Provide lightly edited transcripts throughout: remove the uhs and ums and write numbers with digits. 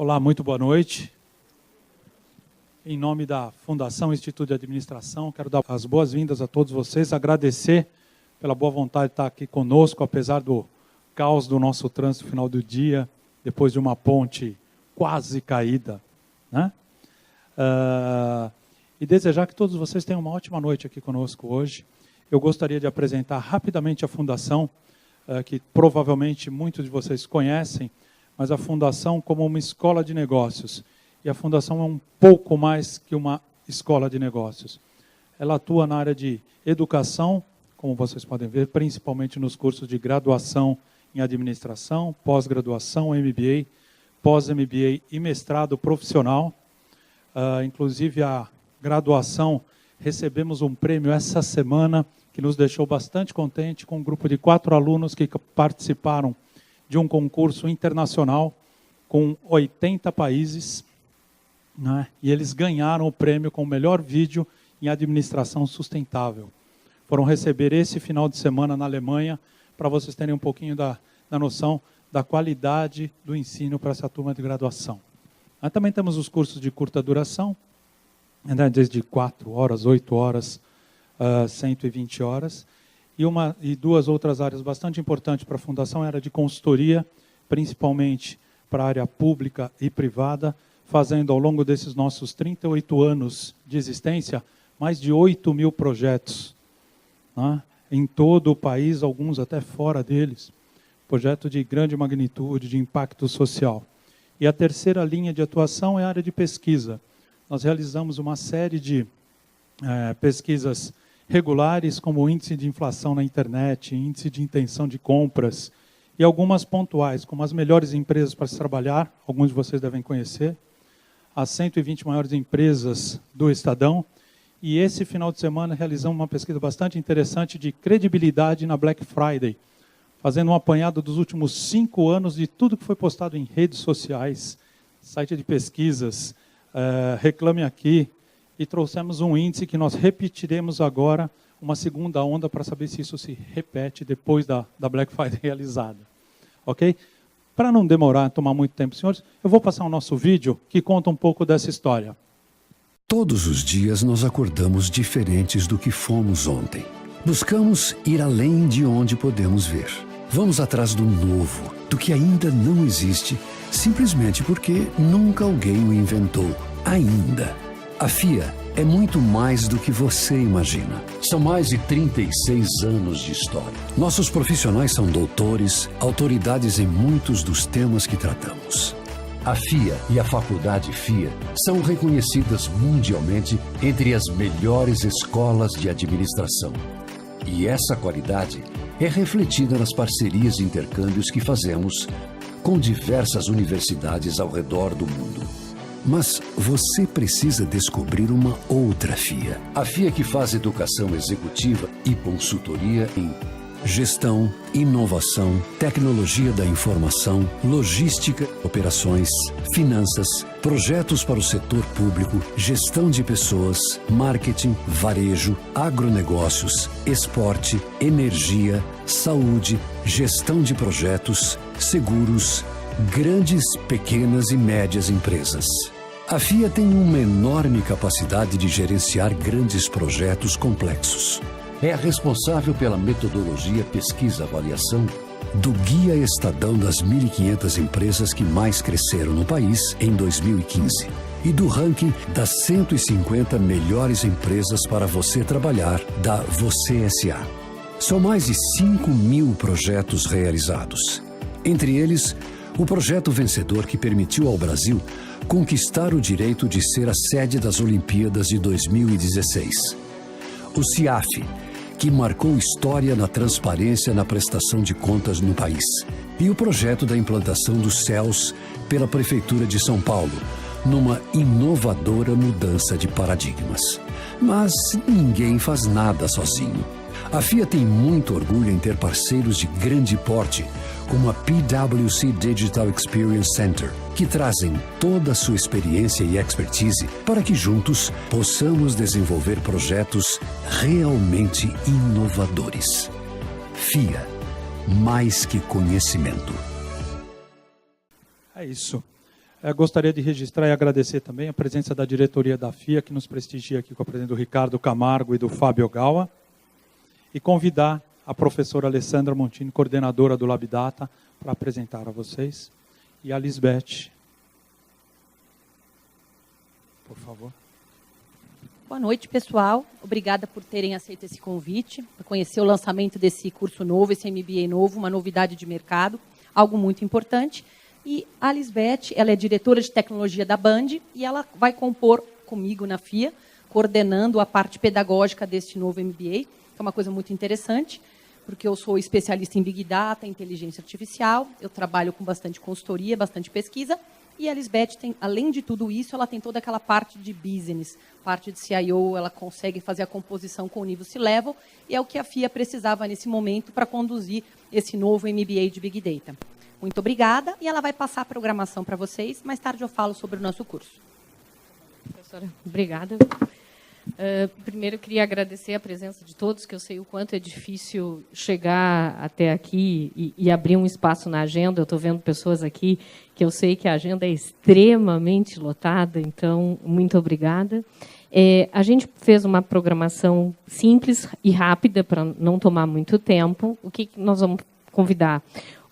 Olá, muito boa noite. Em nome da Fundação Instituto de Administração, quero dar as boas-vindas a todos vocês, agradecer pela boa vontade de estar aqui conosco, apesar do caos do nosso trânsito no final do dia, depois de uma ponte quase caída, né? E desejar que todos vocês tenham uma ótima noite aqui conosco hoje. Eu gostaria de apresentar rapidamente a Fundação, que provavelmente muitos de vocês conhecem, mas a Fundação como uma escola de negócios. E a Fundação é um pouco mais que uma escola de negócios. Ela atua na área de educação, como vocês podem ver, principalmente nos cursos de graduação em administração, pós-graduação, MBA, pós-MBA e mestrado profissional. Inclusive a graduação, recebemos um prêmio essa semana, que nos deixou bastante contente, com um grupo de 4 alunos que participaram de um concurso internacional com 80 países, né? E eles ganharam o prêmio com o melhor vídeo em administração sustentável. Foram receber esse final de semana na Alemanha, para vocês terem um pouquinho da noção da qualidade do ensino para essa turma de graduação. Nós também temos os cursos de curta duração, né, desde 4 horas, 8 horas, 120 horas. E 2 outras áreas bastante importantes para a Fundação, era de consultoria, principalmente para a área pública e privada, fazendo ao longo desses nossos 38 anos de existência, mais de 8.000 projetos, né, em todo o país, alguns até fora deles. Projeto de grande magnitude, de impacto social. E a terceira linha de atuação é a área de pesquisa. Nós realizamos uma série de pesquisas regulares, como o índice de inflação na internet, índice de intenção de compras, e algumas pontuais, como as melhores empresas para se trabalhar, alguns de vocês devem conhecer, as 120 maiores empresas do Estadão, e esse final de semana realizamos uma pesquisa bastante interessante de credibilidade na Black Friday, fazendo um apanhado dos últimos 5 anos de tudo que foi postado em redes sociais, site de pesquisas, Reclame Aqui, e trouxemos um índice que nós repetiremos agora, uma segunda onda, para saber se isso se repete depois da Black Friday realizada. Ok? Para não demorar, tomar muito tempo, senhores, eu vou passar o nosso vídeo que conta um pouco dessa história. Todos os dias nós acordamos diferentes do que fomos ontem. Buscamos ir além de onde podemos ver. Vamos atrás do novo, do que ainda não existe, simplesmente porque nunca alguém o inventou, ainda. A FIA é muito mais do que você imagina. São mais de 36 anos de história. Nossos profissionais são doutores, autoridades em muitos dos temas que tratamos. A FIA e a Faculdade FIA são reconhecidas mundialmente entre as melhores escolas de administração. E essa qualidade é refletida nas parcerias e intercâmbios que fazemos com diversas universidades ao redor do mundo. Mas você precisa descobrir uma outra FIA. A FIA que faz educação executiva e consultoria em gestão, inovação, tecnologia da informação, logística, operações, finanças, projetos para o setor público, gestão de pessoas, marketing, varejo, agronegócios, esporte, energia, saúde, gestão de projetos, seguros, grandes, pequenas e médias empresas. A FIA tem uma enorme capacidade de gerenciar grandes projetos complexos. É a responsável pela metodologia pesquisa-avaliação do Guia Estadão das 1.500 empresas que mais cresceram no país em 2015 e do ranking das 150 melhores empresas para você trabalhar da Você S.A. São mais de 5.000 projetos realizados. Entre eles, o projeto vencedor que permitiu ao Brasil conquistar o direito de ser a sede das Olimpíadas de 2016. O CIAF, que marcou história na transparência na prestação de contas no país. E o projeto da implantação dos céus pela Prefeitura de São Paulo, numa inovadora mudança de paradigmas. Mas ninguém faz nada sozinho. A FIA tem muito orgulho em ter parceiros de grande porte, como a PwC Digital Experience Center, que trazem toda a sua experiência e expertise para que juntos possamos desenvolver projetos realmente inovadores. FIA, mais que conhecimento. É isso. Gostaria de registrar e agradecer também a presença da diretoria da FIA, que nos prestigia aqui com a presença do Ricardo Camargo e do Fábio Gawa, e convidar a professora Alessandra Montini, coordenadora do LabData, para apresentar a vocês, e a Lisbeth. Por favor. Boa noite, pessoal. Obrigada por terem aceito esse convite, por conhecer o lançamento desse curso novo, esse MBA novo, uma novidade de mercado, algo muito importante. E a Lisbeth, ela é diretora de tecnologia da Band e ela vai compor comigo na FIA, coordenando a parte pedagógica deste novo MBA, que é uma coisa muito interessante, porque eu sou especialista em Big Data, inteligência artificial, eu trabalho com bastante consultoria, bastante pesquisa, e a Lisbeth, tem, além de tudo isso, ela tem toda aquela parte de business, parte de CIO, ela consegue fazer a composição com o nível C-Level, e é o que a FIA precisava nesse momento para conduzir esse novo MBA de Big Data. Muito obrigada, e ela vai passar a programação para vocês. Mais tarde eu falo sobre o nosso curso. Professora, obrigada. Primeiro, eu queria agradecer a presença de todos, que eu sei o quanto é difícil chegar até aqui e abrir um espaço na agenda. Eu estou vendo pessoas aqui que eu sei que a agenda é extremamente lotada, então, muito obrigada. A gente fez uma programação simples e rápida, para não tomar muito tempo. O que nós vamos convidar?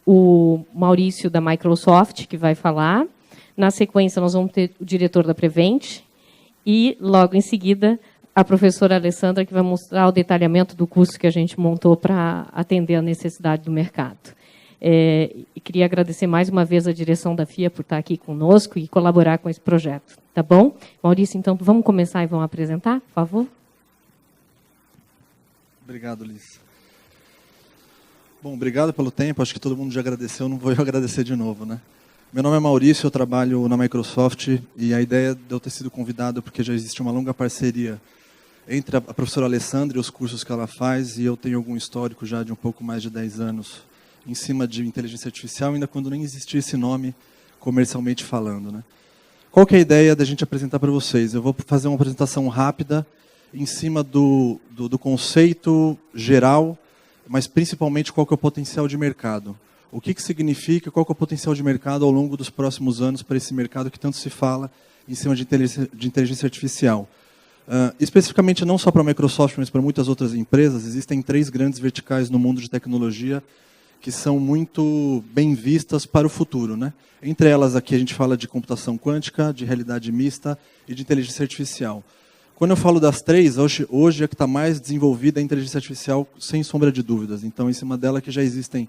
O Maurício, da Microsoft, que vai falar. Na sequência, nós vamos ter o diretor da Prevent. E, logo em seguida, a professora Alessandra, que vai mostrar o detalhamento do curso que a gente montou para atender a necessidade do mercado. E queria agradecer mais uma vez a direção da FIA por estar aqui conosco e colaborar com esse projeto. Tá bom? Maurício, então, vamos começar e vamos apresentar, por favor? Obrigado, Liz. Bom, obrigado pelo tempo. Acho que todo mundo já agradeceu, não vou eu agradecer de novo, né? Meu nome é Maurício, eu trabalho na Microsoft e a ideia de eu ter sido convidado porque já existe uma longa parceria entre a professora Alessandra e os cursos que ela faz, e eu tenho algum histórico já de um pouco mais de 10 anos em cima de inteligência artificial, ainda quando nem existia esse nome comercialmente falando, né? Qual que é a ideia da gente apresentar para vocês? Eu vou fazer uma apresentação rápida em cima do conceito geral, mas principalmente qual que é o potencial de mercado. O que significa, qual que é o potencial de mercado ao longo dos próximos anos para esse mercado que tanto se fala em cima de inteligência artificial. Especificamente não só para a Microsoft, mas para muitas outras empresas, existem 3 grandes verticais no mundo de tecnologia que são muito bem vistas para o futuro, né? Entre elas aqui a gente fala de computação quântica, de realidade mista e de inteligência artificial. Quando eu falo das 3, hoje é que está mais desenvolvida a inteligência artificial, sem sombra de dúvidas. Então, em cima dela que já existem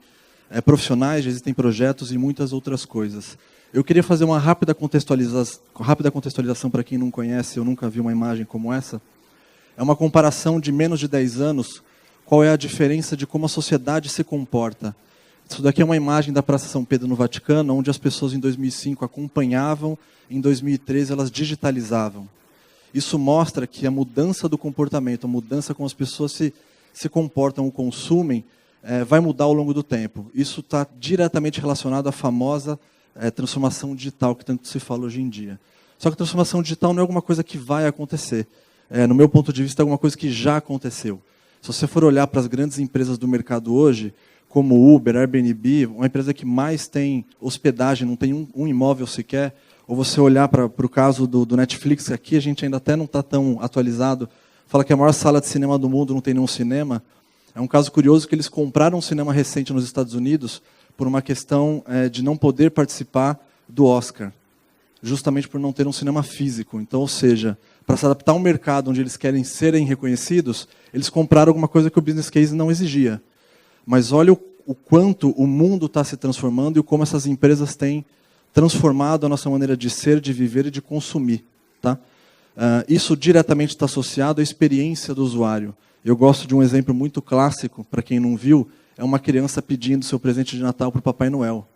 profissionais, já existem projetos e muitas outras coisas. Eu queria fazer uma rápida contextualização para quem não conhece, eu nunca vi uma imagem como essa. É uma comparação de menos de 10 anos, qual é a diferença de como a sociedade se comporta. Isso daqui é uma imagem da Praça São Pedro no Vaticano, onde as pessoas em 2005 acompanhavam, em 2013 elas digitalizavam. Isso mostra que a mudança do comportamento, a mudança como as pessoas se comportam ou consumem, vai mudar ao longo do tempo. Isso está diretamente relacionado à famosa transformação digital que tanto se fala hoje em dia. Só que a transformação digital não é alguma coisa que vai acontecer. No meu ponto de vista, é alguma coisa que já aconteceu. Se você for olhar para as grandes empresas do mercado hoje, como Uber, Airbnb, uma empresa que mais tem hospedagem, não tem um imóvel sequer, ou você olhar para o caso do Netflix, aqui a gente ainda até não está tão atualizado, fala que a maior sala de cinema do mundo não tem nenhum cinema. É um caso curioso que eles compraram um cinema recente nos Estados Unidos por uma questão de não poder participar do Oscar, justamente por não ter um cinema físico. Então, ou seja, para se adaptar a um mercado onde eles querem serem reconhecidos, eles compraram alguma coisa que o business case não exigia. Mas olha o quanto o mundo está se transformando e como essas empresas têm transformado a nossa maneira de ser, de viver e de consumir. Tá? Isso diretamente está associado à experiência do usuário. Eu gosto de um exemplo muito clássico, para quem não viu, é uma criança pedindo seu presente de Natal para o Papai Noel.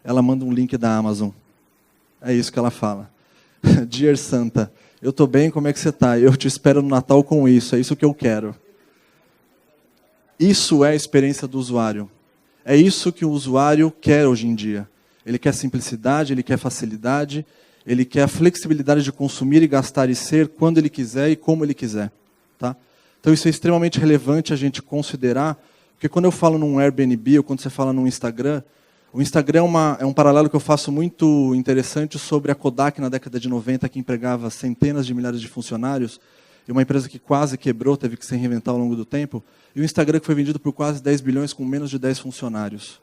Ela manda um link da Amazon. É isso que ela fala. Dear Santa, eu estou bem, como é que você está? Eu te espero no Natal com isso, é isso que eu quero. Isso é a experiência do usuário. É isso que o usuário quer hoje em dia. Ele quer simplicidade, ele quer facilidade, ele quer a flexibilidade de consumir e gastar e ser quando ele quiser e como ele quiser. Tá? Então isso é extremamente relevante a gente considerar, porque quando eu falo num Airbnb ou quando você fala num Instagram, O Instagram é um paralelo que eu faço muito interessante sobre a Kodak na década de 90, que empregava centenas de milhares de funcionários, e uma empresa que quase quebrou, teve que se reinventar ao longo do tempo, e o Instagram que foi vendido por quase 10 bilhões com menos de 10 funcionários.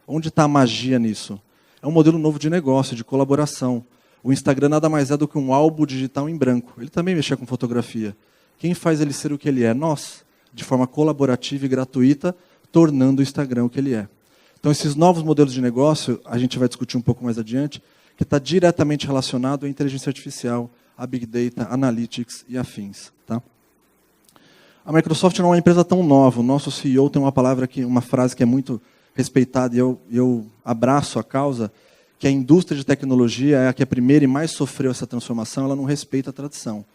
Onde está a magia nisso? É um modelo novo de negócio, de colaboração. O Instagram nada mais é do que um álbum digital em branco. Ele também mexia com fotografia. Quem faz ele ser o que ele é? Nós, de forma colaborativa e gratuita, tornando o Instagram o que ele é. Então, esses novos modelos de negócio, a gente vai discutir um pouco mais adiante, que está diretamente relacionado à inteligência artificial, a Big Data, Analytics e afins. Tá? A Microsoft não é uma empresa tão nova. O nosso CEO tem uma frase que é muito respeitada, e eu abraço a causa, que a indústria de tecnologia é a que a primeira e mais sofreu essa transformação, ela não respeita a tradição.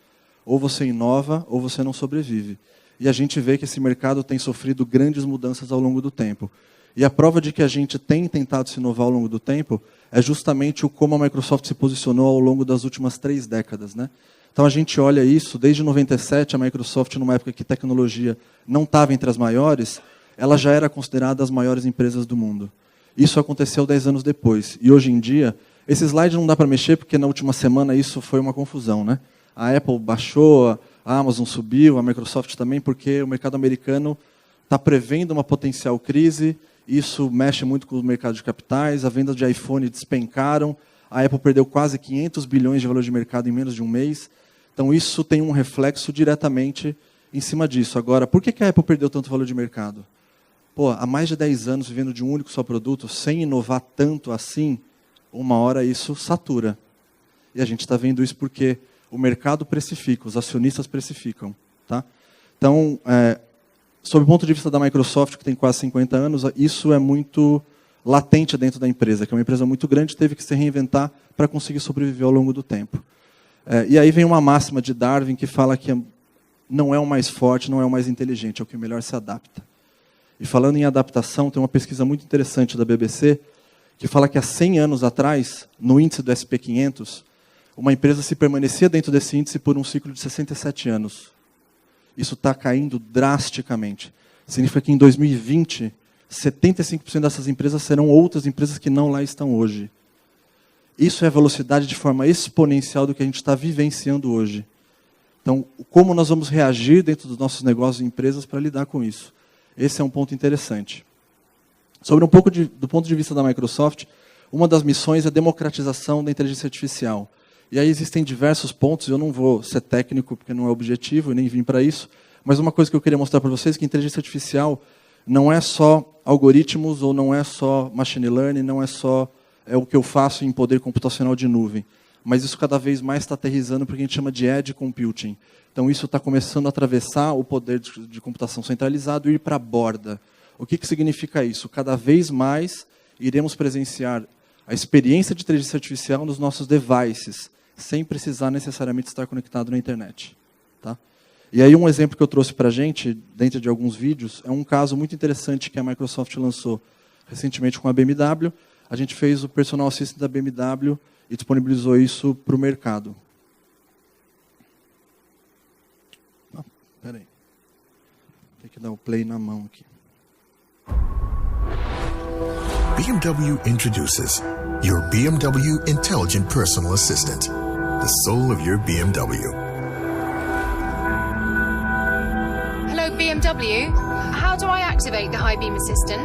Ou você inova, ou você não sobrevive. E a gente vê que esse mercado tem sofrido grandes mudanças ao longo do tempo. E a prova de que a gente tem tentado se inovar ao longo do tempo é justamente o como a Microsoft se posicionou ao longo das últimas 3 décadas. Né? Então a gente olha isso, desde 97, a Microsoft, numa época que tecnologia não estava entre as maiores, ela já era considerada as maiores empresas do mundo. Isso aconteceu 10 anos depois. E hoje em dia, esse slide não dá para mexer, porque na última semana isso foi uma confusão. Né? A Apple baixou, a Amazon subiu, a Microsoft também, porque o mercado americano está prevendo uma potencial crise. Isso mexe muito com o mercado de capitais, a venda de iPhone despencaram, a Apple perdeu quase 500 bilhões de valor de mercado em menos de um mês. Então, isso tem um reflexo diretamente em cima disso. Agora, por que a Apple perdeu tanto valor de mercado? Pô, há mais de 10 anos vivendo de um único só produto, sem inovar tanto assim, uma hora isso satura. E a gente está vendo isso porque o mercado precifica, os acionistas precificam. Tá? Então, sob o ponto de vista da Microsoft, que tem quase 50 anos, isso é muito latente dentro da empresa, que é uma empresa muito grande, teve que se reinventar para conseguir sobreviver ao longo do tempo. E aí vem uma máxima de Darwin que fala que não é o mais forte, não é o mais inteligente, é o que melhor se adapta. E falando em adaptação, tem uma pesquisa muito interessante da BBC, que fala que há 100 anos atrás, no índice do SP500, uma empresa se permanecia dentro desse índice por um ciclo de 67 anos. Isso está caindo drasticamente. Significa que em 2020, 75% dessas empresas serão outras empresas que não lá estão hoje. Isso é a velocidade de forma exponencial do que a gente está vivenciando hoje. Então, como nós vamos reagir dentro dos nossos negócios e empresas para lidar com isso? Esse é um ponto interessante. Sobre um pouco do ponto de vista da Microsoft, uma das missões é a democratização da inteligência artificial. E aí existem diversos pontos, eu não vou ser técnico porque não é objetivo e nem vim para isso, mas uma coisa que eu queria mostrar para vocês é que inteligência artificial não é só algoritmos ou não é só machine learning, não é só o que eu faço em poder computacional de nuvem, mas isso cada vez mais está aterrissando porque a gente chama de edge computing. Então isso está começando a atravessar o poder de computação centralizado e ir para a borda. O que significa isso? Cada vez mais iremos presenciar a experiência de inteligência artificial nos nossos devices, sem precisar necessariamente estar conectado na internet. Tá? E aí um exemplo que eu trouxe para a gente, dentro de alguns vídeos, é um caso muito interessante que a Microsoft lançou recentemente com a BMW. A gente fez o Personal Assistant da BMW e disponibilizou isso para o mercado. Espera aí. Tem que dar o play na mão aqui. BMW introduces your BMW Intelligent Personal Assistant, the soul of your BMW. Hello, BMW. How do I activate the High Beam Assistant?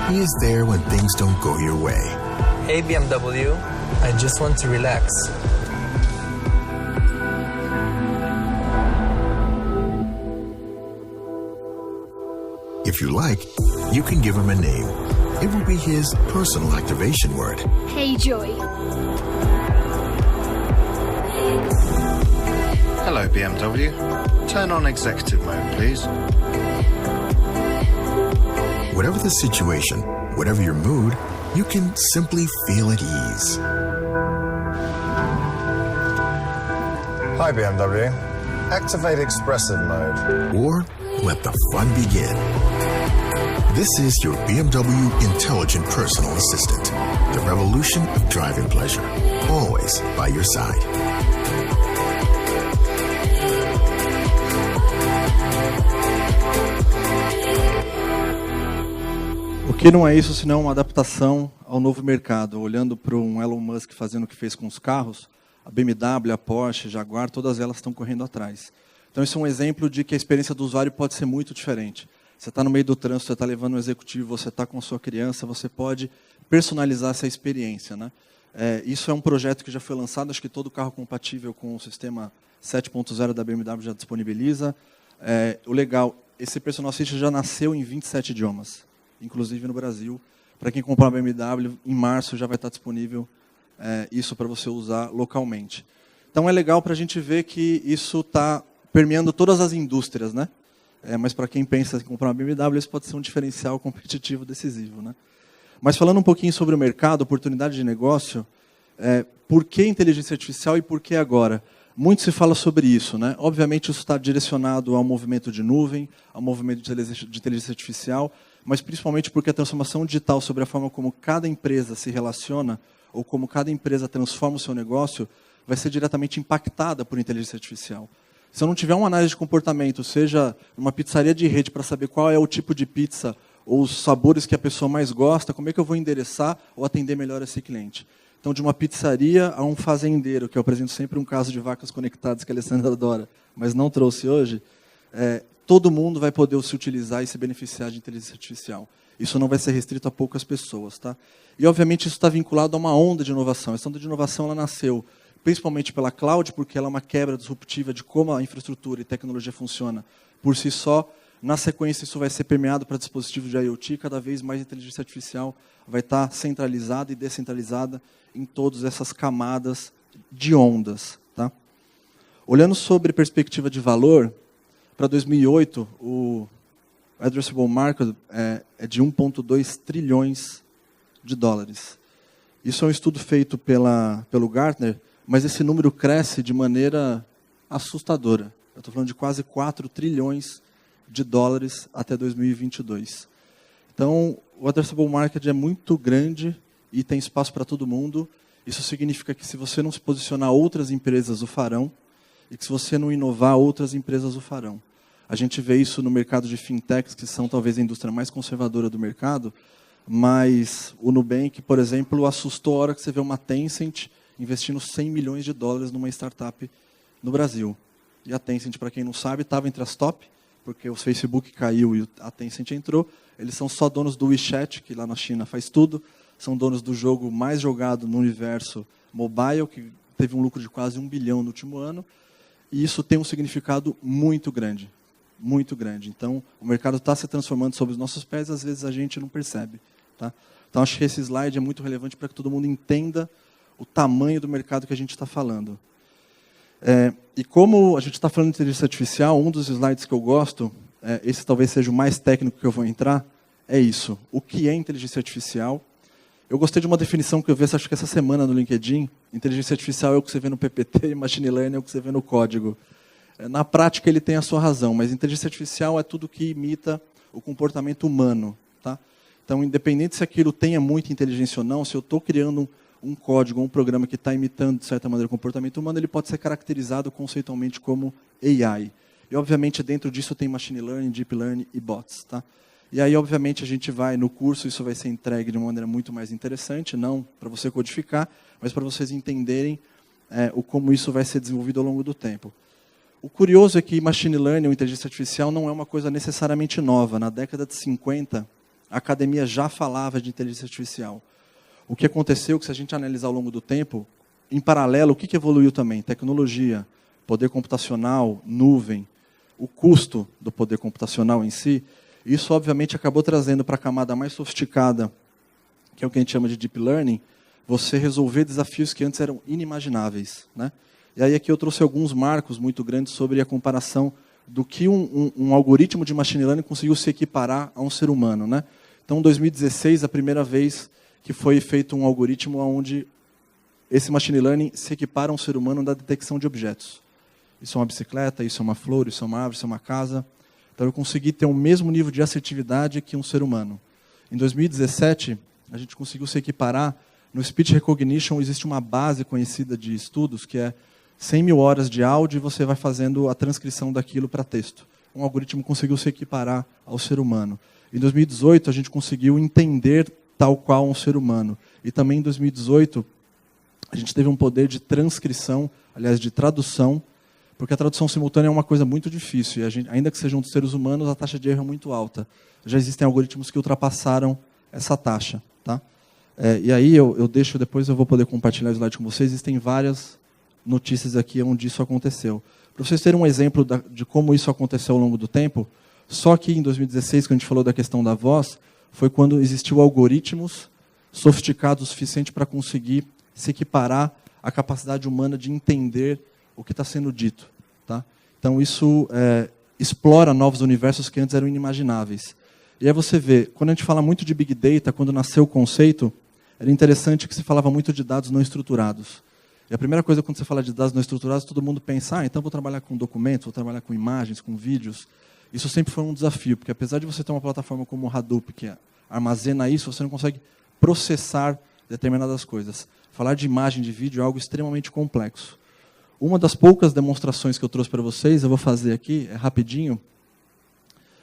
He is there when things don't go your way. Hey BMW, I just want to relax. If you like, you can give him a name. It will be his personal activation word. Hey Joy. Hello BMW. Turn on executive mode, please. Whatever the situation, whatever your mood, you can simply feel at ease. Hi BMW. Activate expressive mode. Or let the fun begin. This is your BMW Intelligent Personal Assistant. The revolution of driving pleasure. Always by your side. O que não é isso senão uma adaptação ao novo mercado? Olhando para um Elon Musk fazendo o que fez com os carros, a BMW, a Porsche, a Jaguar, todas elas estão correndo atrás. Então, isso é um exemplo de que a experiência do usuário pode ser muito diferente. Você está no meio do trânsito, você está levando um executivo, você está com a sua criança, você pode personalizar essa experiência, né? Isso é um projeto que já foi lançado, acho que todo carro compatível com o sistema 7.0 da BMW já disponibiliza. O legal, esse Personal Assistant já nasceu em 27 idiomas, inclusive no Brasil. Para quem comprar uma BMW, em março já vai estar disponível isso para você usar localmente. Então é legal para a gente ver que isso está permeando todas as indústrias, né? Mas para quem pensa em comprar uma BMW, isso pode ser um diferencial competitivo decisivo, né? Mas falando um pouquinho sobre o mercado, oportunidade de negócio, por que inteligência artificial e por que agora? Muito se fala sobre isso, né? Obviamente isso está direcionado ao movimento de nuvem, ao movimento de inteligência artificial, mas principalmente porque a transformação digital sobre a forma como cada empresa se relaciona ou como cada empresa transforma o seu negócio vai ser diretamente impactada por inteligência artificial. Se eu não tiver uma análise de comportamento, seja uma pizzaria de rede para saber qual é o tipo de pizza ou os sabores que a pessoa mais gosta, como é que eu vou endereçar ou atender melhor esse cliente? Então, de uma pizzaria a um fazendeiro, que eu apresento sempre um caso de vacas conectadas que a Alessandra adora, mas não trouxe hoje, todo mundo vai poder se utilizar e se beneficiar de inteligência artificial. Isso não vai ser restrito a poucas pessoas, tá? E, obviamente, isso está vinculado a uma onda de inovação. Essa onda de inovação ela nasceu principalmente pela cloud, porque ela é uma quebra disruptiva de como a infraestrutura e tecnologia funciona por si só. Na sequência, isso vai ser permeado para dispositivos de IoT, cada vez mais a inteligência artificial vai estar centralizada e descentralizada em todas essas camadas de ondas. Tá? Olhando sobre perspectiva de valor, para 2008, o addressable market é de 1,2 trilhões de dólares. Isso é um estudo feito pelo Gartner, mas esse número cresce de maneira assustadora. Eu estou falando de quase 4 trilhões de dólares até 2022. Então, o addressable market é muito grande e tem espaço para todo mundo. Isso significa que se você não se posicionar, outras empresas o farão, e que se você não inovar, outras empresas o farão. A gente vê isso no mercado de fintechs, que são talvez a indústria mais conservadora do mercado, mas o Nubank, por exemplo, assustou a hora que você vê uma Tencent investindo 100 milhões de dólares numa startup no Brasil. E a Tencent, para quem não sabe, estava entre as top, porque o Facebook caiu e a Tencent entrou. Eles são só donos do WeChat, que lá na China faz tudo. São donos do jogo mais jogado no universo mobile, que teve um lucro de quase 1 bilhão no último ano. E isso tem um significado muito grande. Muito grande. Então, o mercado está se transformando sob os nossos pés, às vezes a gente não percebe. Tá? Então, acho que esse slide é muito relevante para que todo mundo entenda o tamanho do mercado que a gente está falando. E como a gente está falando de inteligência artificial, um dos slides que eu gosto, esse talvez seja o mais técnico que eu vou entrar, é isso. O que é inteligência artificial? Eu gostei de uma definição que eu vi, acho que essa semana no LinkedIn. Inteligência artificial é o que você vê no PPT e machine learning é o que você vê no código. Na prática, ele tem a sua razão, mas inteligência artificial é tudo que imita o comportamento humano. Tá? Então, independente se aquilo tenha muita inteligência ou não, se eu estou criando um código, um programa que está imitando, de certa maneira, o comportamento humano, ele pode ser caracterizado conceitualmente como AI. E, obviamente, dentro disso tem machine learning, deep learning e bots. Tá? E aí, obviamente, a gente vai, no curso, isso vai ser entregue de uma maneira muito mais interessante, não para você codificar, mas para vocês entenderem como isso vai ser desenvolvido ao longo do tempo. O curioso é que machine learning ou inteligência artificial não é uma coisa necessariamente nova. Na década de 50, a academia já falava de inteligência artificial. O que aconteceu, que se a gente analisar ao longo do tempo, em paralelo, o que evoluiu também? Tecnologia, poder computacional, nuvem, o custo do poder computacional em si. Isso, obviamente, acabou trazendo para a camada mais sofisticada, que é o que a gente chama de deep learning, você resolver desafios que antes eram inimagináveis. Né? E aí aqui eu trouxe alguns marcos muito grandes sobre a comparação do que um algoritmo de machine learning conseguiu se equiparar a um ser humano. Né? Então, em 2016, a primeira vez que foi feito um algoritmo onde esse machine learning se equipara a um ser humano na detecção de objetos. Isso é uma bicicleta, isso é uma flor, isso é uma árvore, isso é uma casa. Então, eu consegui ter o mesmo nível de assertividade que um ser humano. Em 2017, a gente conseguiu se equiparar. No Speech Recognition, existe uma base conhecida de estudos, que é 100 mil horas de áudio e você vai fazendo a transcrição daquilo para texto. um algoritmo conseguiu se equiparar ao ser humano. Em 2018, a gente conseguiu entender tal qual um ser humano. E também em 2018, a gente teve um poder de transcrição, aliás, de tradução, porque a tradução simultânea é uma coisa muito difícil. E a gente, ainda que sejam dos seres humanos, a taxa de erro é muito alta. Já existem algoritmos que ultrapassaram essa taxa. Tá? E aí eu deixo, depois eu vou poder compartilhar o slide com vocês. Existem várias notícias aqui onde isso aconteceu. Para vocês terem um exemplo de como isso aconteceu ao longo do tempo, só que em 2016, quando a gente falou da questão da voz, foi quando existiu algoritmos sofisticados o suficiente para conseguir se equiparar à capacidade humana de entender o que está sendo dito. Tá? Então, isso explora novos universos que antes eram inimagináveis. E aí você vê, quando a gente fala muito de Big Data, quando nasceu o conceito, era interessante que se falava muito de dados não estruturados. E a primeira coisa, quando você fala de dados não estruturados, todo mundo pensa, então vou trabalhar com documentos, vou trabalhar com imagens, com vídeos. Isso sempre foi um desafio, porque apesar de você ter uma plataforma como o Hadoop, que armazena isso, você não consegue processar determinadas coisas. Falar de imagem, de vídeo é algo extremamente complexo. Uma das poucas demonstrações que eu trouxe para vocês, eu vou fazer aqui, é rapidinho.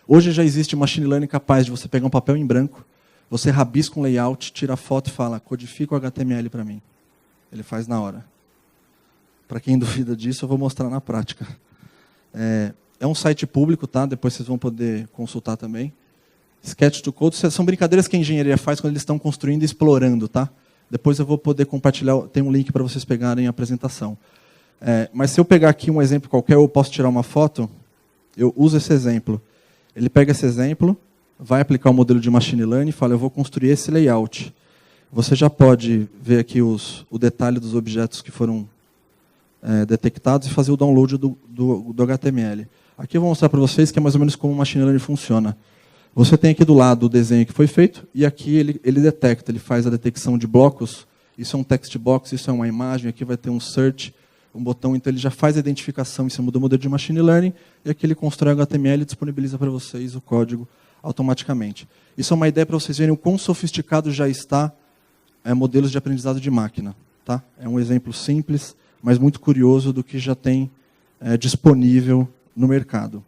Hoje já existe machine learning capaz de você pegar um papel em branco, você rabisca um layout, tira a foto e fala, codifica o HTML para mim. Ele faz na hora. Para quem duvida disso, eu vou mostrar na prática. É um site público, tá? Depois vocês vão poder consultar também. Sketch to Code são brincadeiras que a engenharia faz quando eles estão construindo e explorando, tá? Depois eu vou poder compartilhar, tem um link para vocês pegarem a apresentação. Mas se eu pegar aqui um exemplo qualquer, eu posso tirar uma foto, eu uso esse exemplo. Ele pega esse exemplo, vai aplicar o modelo de machine learning e fala, eu vou construir esse layout. Você já pode ver aqui o detalhe dos objetos que foram detectados e fazer o download do HTML. Aqui eu vou mostrar para vocês que é mais ou menos como o machine learning funciona. Você tem aqui do lado o desenho que foi feito, e aqui ele detecta, ele faz a detecção de blocos. Isso é um text box, isso é uma imagem, aqui vai ter um search, um botão, então ele já faz a identificação em cima do modelo de machine learning, e aqui ele constrói o HTML e disponibiliza para vocês o código automaticamente. Isso é uma ideia para vocês verem o quão sofisticado já está modelos de aprendizado de máquina. Tá? É um exemplo simples, mas muito curioso do que já tem disponível no mercado.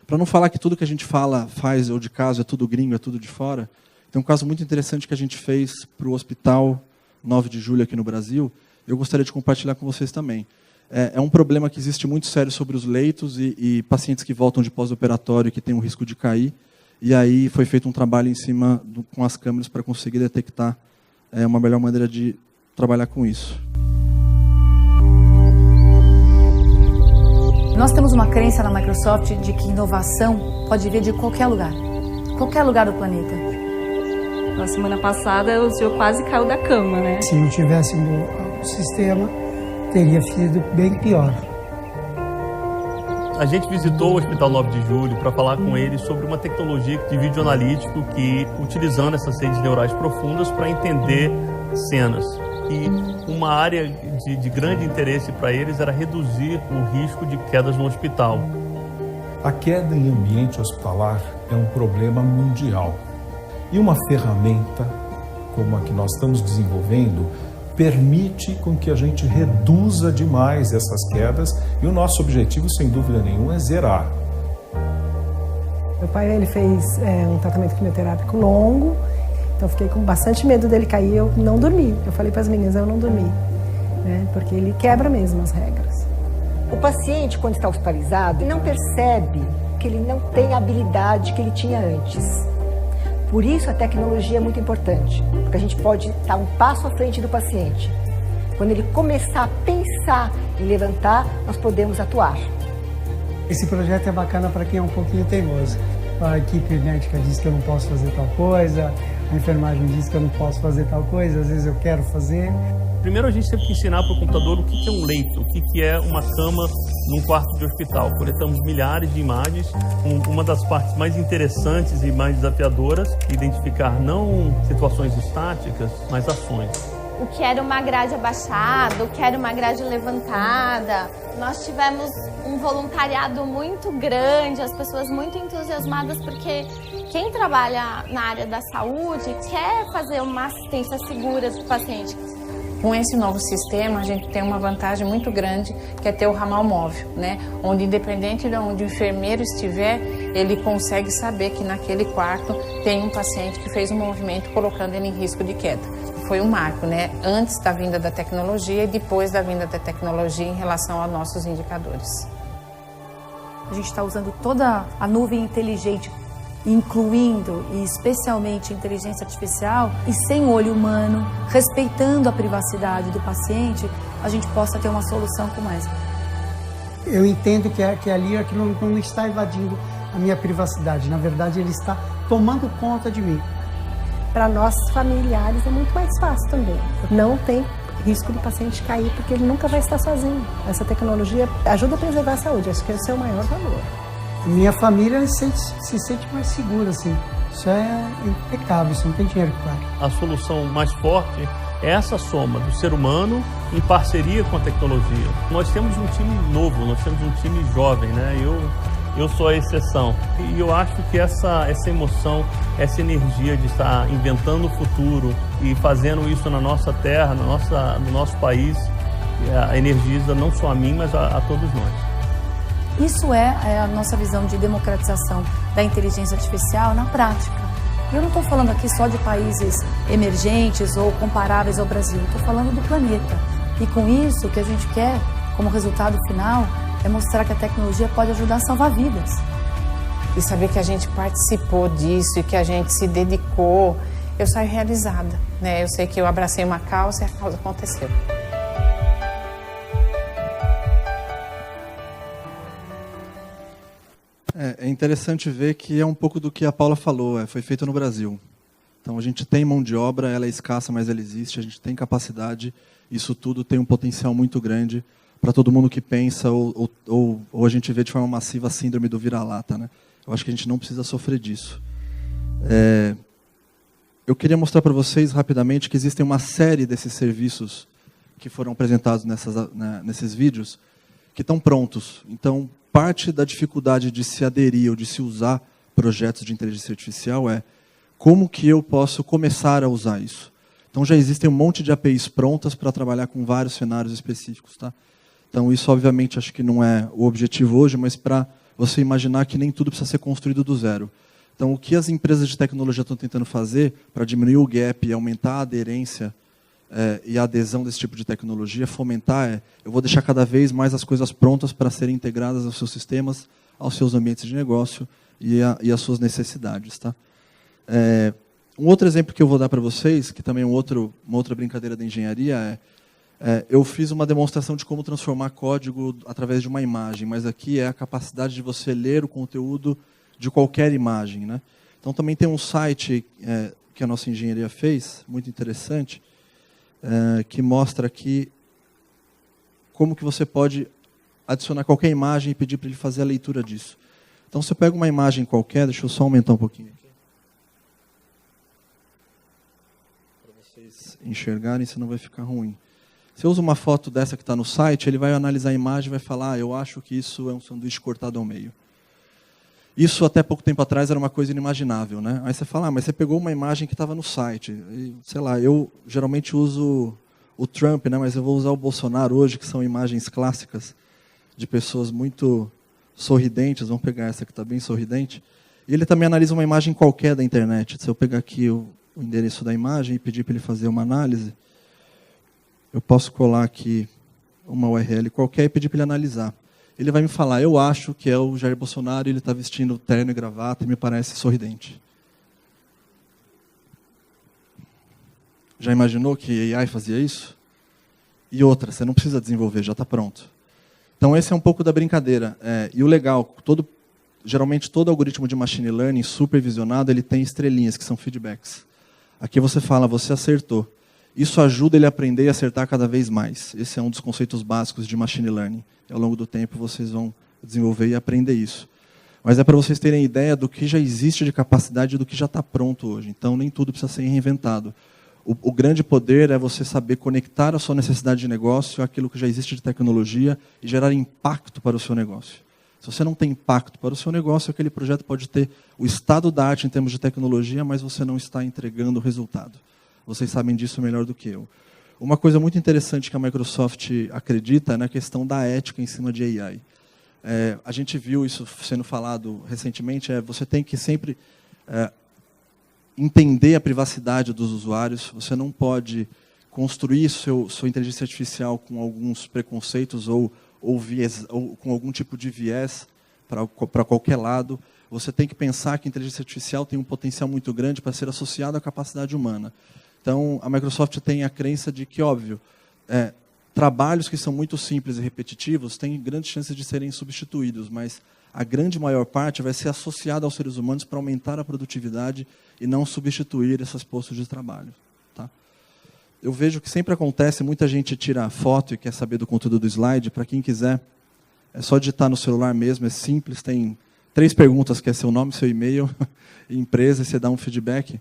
Para não falar que tudo que a gente faz ou de caso é tudo gringo, é tudo de fora, tem um caso muito interessante que a gente fez para o Hospital 9 de Julho aqui no Brasil, eu gostaria de compartilhar com vocês também. É um problema que existe muito sério sobre os leitos e pacientes que voltam de pós-operatório que têm um risco de cair, e aí foi feito um trabalho em cima com as câmeras para conseguir detectar uma melhor maneira de trabalhar com isso. Nós temos uma crença na Microsoft de que inovação pode vir de qualquer lugar do planeta. Na semana passada, o senhor quase caiu da cama, né? Se não tivesse o sistema, teria sido bem pior. A gente visitou o Hospital 9 de Julho para falar com eles sobre uma tecnologia de vídeo analítico que, utilizando essas redes neurais profundas para entender cenas. E uma área de grande interesse para eles era reduzir o risco de quedas no hospital. A queda em ambiente hospitalar é um problema mundial. E uma ferramenta como a que nós estamos desenvolvendo permite com que a gente reduza demais essas quedas, e o nosso objetivo, sem dúvida nenhuma, é zerar. Meu pai ele fez um tratamento quimioterápico longo, então eu fiquei com bastante medo dele cair, eu não dormi. Eu falei para as meninas, eu não dormi, né? Porque ele quebra mesmo as regras. O paciente, quando está hospitalizado, não percebe que ele não tem a habilidade que ele tinha antes. Por isso a tecnologia é muito importante, porque a gente pode estar um passo à frente do paciente. Quando ele começar a pensar em levantar, nós podemos atuar. Esse projeto é bacana para quem é um pouquinho teimoso. A equipe médica diz que eu não posso fazer tal coisa, a enfermagem diz que eu não posso fazer tal coisa, às vezes eu quero fazer. Primeiro a gente teve que ensinar para o computador o que é um leito, o que é uma cama num quarto de hospital. Coletamos milhares de imagens. Uma das partes mais interessantes e mais desafiadoras é identificar não situações estáticas, mas ações. O que era uma grade abaixada, o que era uma grade levantada. Nós tivemos um voluntariado muito grande, as pessoas muito entusiasmadas, porque quem trabalha na área da saúde quer fazer uma assistência segura para o paciente. Com esse novo sistema, a gente tem uma vantagem muito grande, que é ter o ramal móvel, né? Onde, independente de onde o enfermeiro estiver, ele consegue saber que naquele quarto tem um paciente que fez um movimento colocando ele em risco de queda. Foi um marco, né? Antes da vinda da tecnologia e depois da vinda da tecnologia em relação aos nossos indicadores. A gente está usando toda a nuvem inteligente, incluindo e especialmente inteligência artificial, e sem olho humano, respeitando a privacidade do paciente, a gente possa ter uma solução como essa. Eu entendo que ali é que não está invadindo a minha privacidade, na verdade ele está tomando conta de mim. Para nós familiares é muito mais fácil também. Não tem risco do paciente cair, porque ele nunca vai estar sozinho. Essa tecnologia ajuda a preservar a saúde, acho que esse é o maior valor. Minha família se sente mais segura, assim. Isso é impecável, isso não tem dinheiro que pague. A solução mais forte é essa soma do ser humano em parceria com a tecnologia. Nós temos um time novo, nós temos um time jovem, né? Eu sou a exceção. E eu acho que essa emoção, essa energia de estar inventando o futuro e fazendo isso na nossa terra, no nosso país, energiza não só a mim, mas a todos nós. Isso é a nossa visão de democratização da inteligência artificial na prática. Eu não estou falando aqui só de países emergentes ou comparáveis ao Brasil, estou falando do planeta. E com isso, o que a gente quer, como resultado final, é mostrar que a tecnologia pode ajudar a salvar vidas. E saber que a gente participou disso e que a gente se dedicou, eu saio realizada, né? Eu sei que eu abracei uma causa e a causa aconteceu. É interessante ver que é um pouco do que a Paula falou, foi feito no Brasil. Então a gente tem mão de obra, ela é escassa, mas ela existe, a gente tem capacidade, isso tudo tem um potencial muito grande para todo mundo que pensa ou a gente vê de forma massiva a síndrome do vira-lata, né? Eu acho que a gente não precisa sofrer disso. Eu queria mostrar para vocês rapidamente que existem uma série desses serviços que foram apresentados nesses vídeos que estão prontos. Então, parte da dificuldade de se aderir ou de se usar projetos de inteligência artificial é como que eu posso começar a usar isso. Então, já existem um monte de APIs prontas para trabalhar com vários cenários específicos, tá? Então, isso, obviamente, acho que não é o objetivo hoje, mas para você imaginar que nem tudo precisa ser construído do zero. Então, o que as empresas de tecnologia estão tentando fazer para diminuir o gap e aumentar a aderência e a adesão desse tipo de tecnologia, fomentar, eu vou deixar cada vez mais as coisas prontas para serem integradas aos seus sistemas, aos seus ambientes de negócio e às suas necessidades. Tá? Um outro exemplo que eu vou dar para vocês, que também é uma outra brincadeira da engenharia, eu fiz uma demonstração de como transformar código através de uma imagem, mas aqui é a capacidade de você ler o conteúdo de qualquer imagem. Né? Então, também tem um site que a nossa engenharia fez, muito interessante, que mostra aqui como que você pode adicionar qualquer imagem e pedir para ele fazer a leitura disso. Então, você pega uma imagem qualquer, deixa eu só aumentar um pouquinho aqui, para vocês enxergarem, senão vai ficar ruim. Você usa uma foto dessa que está no site, ele vai analisar a imagem e vai falar, eu acho que isso é um sanduíche cortado ao meio. Isso, até pouco tempo atrás, era uma coisa inimaginável. Né? Aí você fala, mas você pegou uma imagem que estava no site. E, sei lá, eu geralmente uso o Trump, né? Mas eu vou usar o Bolsonaro hoje, que são imagens clássicas de pessoas muito sorridentes. Vamos pegar essa que está bem sorridente. E ele também analisa uma imagem qualquer da internet. Se eu pegar aqui o endereço da imagem e pedir para ele fazer uma análise, eu posso colar aqui uma URL qualquer e pedir para ele analisar. Ele vai me falar, eu acho que é o Jair Bolsonaro, ele está vestindo terno e gravata e me parece sorridente. Já imaginou que a AI fazia isso? E outra, você não precisa desenvolver, já está pronto. Então, esse é um pouco da brincadeira. E o legal, geralmente todo algoritmo de machine learning supervisionado, ele tem estrelinhas, que são feedbacks. Aqui você fala, você acertou. Isso ajuda ele a aprender e acertar cada vez mais. Esse é um dos conceitos básicos de machine learning. E ao longo do tempo vocês vão desenvolver e aprender isso. Mas é para vocês terem ideia do que já existe de capacidade e do que já está pronto hoje. Então nem tudo precisa ser reinventado. O grande poder é você saber conectar a sua necessidade de negócio àquilo que já existe de tecnologia e gerar impacto para o seu negócio. Se você não tem impacto para o seu negócio, aquele projeto pode ter o estado da arte em termos de tecnologia, mas você não está entregando o resultado. Vocês sabem disso melhor do que eu. Uma coisa muito interessante que a Microsoft acredita é na questão da ética em cima de AI. A gente viu isso sendo falado recentemente, você tem que sempre entender a privacidade dos usuários, você não pode construir sua inteligência artificial com alguns preconceitos ou com algum tipo de viés para qualquer lado. Você tem que pensar que a inteligência artificial tem um potencial muito grande para ser associado à capacidade humana. Então, a Microsoft tem a crença de que, óbvio, trabalhos que são muito simples e repetitivos têm grandes chances de serem substituídos, mas a grande maior parte vai ser associada aos seres humanos para aumentar a produtividade e não substituir esses postos de trabalho. Tá? Eu vejo que sempre acontece, muita gente tira foto e quer saber do conteúdo do slide. Para quem quiser, é só digitar no celular mesmo, é simples, tem 3 perguntas, que é seu nome, seu e-mail, e empresa, e você dá um feedback.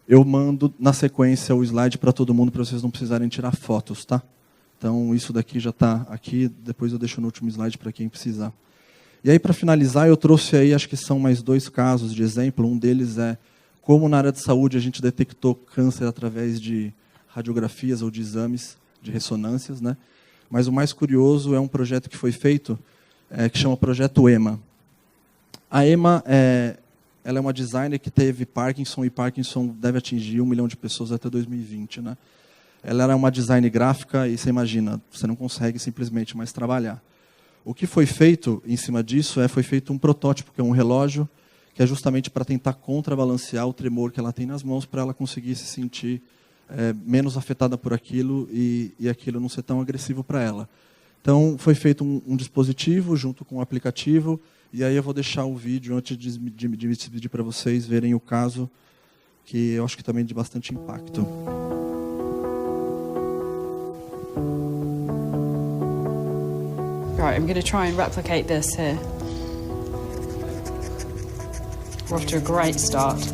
Eu mando, na sequência, o slide para todo mundo, para vocês não precisarem tirar fotos, tá? Então, isso daqui já está aqui, depois eu deixo no último slide para quem precisar. E aí, para finalizar, eu trouxe aí, acho que são mais 2 casos de exemplo. Um deles é como na área de saúde a gente detectou câncer através de radiografias ou de exames de ressonâncias, né? Mas o mais curioso é um projeto que foi feito, que chama Projeto EMA. A EMA ela é uma designer que teve Parkinson, e Parkinson deve atingir 1 milhão de pessoas até 2020. Né? Ela era uma design gráfica, e você imagina, você não consegue simplesmente mais trabalhar. O que foi feito em cima disso foi feito um protótipo, que é um relógio, que é justamente para tentar contrabalancear o tremor que ela tem nas mãos, para ela conseguir se sentir menos afetada por aquilo e aquilo não ser tão agressivo para ela. Então, foi feito um dispositivo junto com um aplicativo. E aí eu vou deixar o vídeo antes de me despedir para vocês verem o caso, que eu acho que também é de bastante impacto. Right, I'm going to try and replicate this here. We're off to a great start.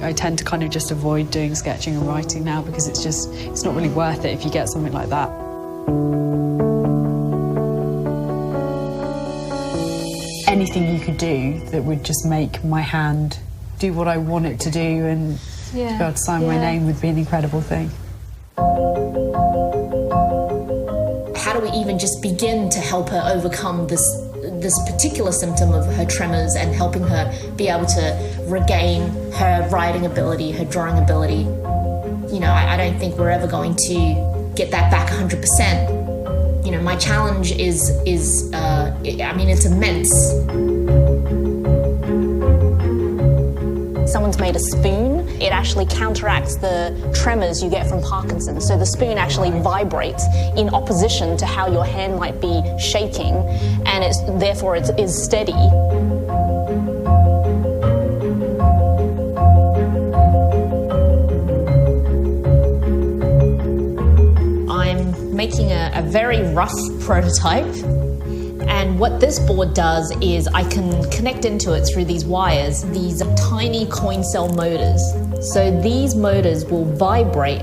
I tend to kind of just avoid doing sketching and writing now because it's not really worth it if you get something like that. Anything you could do that would just make my hand do what I want it to do and to be able to sign my name would be an incredible thing. How do we even just begin to help her overcome this particular symptom of her tremors and helping her be able to regain her writing ability, her drawing ability? You know, I don't think we're ever going to get that back 100%. You know, my challenge is I mean, it's immense. Someone's made a spoon, it actually counteracts the tremors you get from Parkinson's. So the spoon actually vibrates in opposition to how your hand might be shaking, and therefore it is steady. I'm making a very rough prototype. And what this board does is I can connect into it through these wires, these tiny coin cell motors. So these motors will vibrate.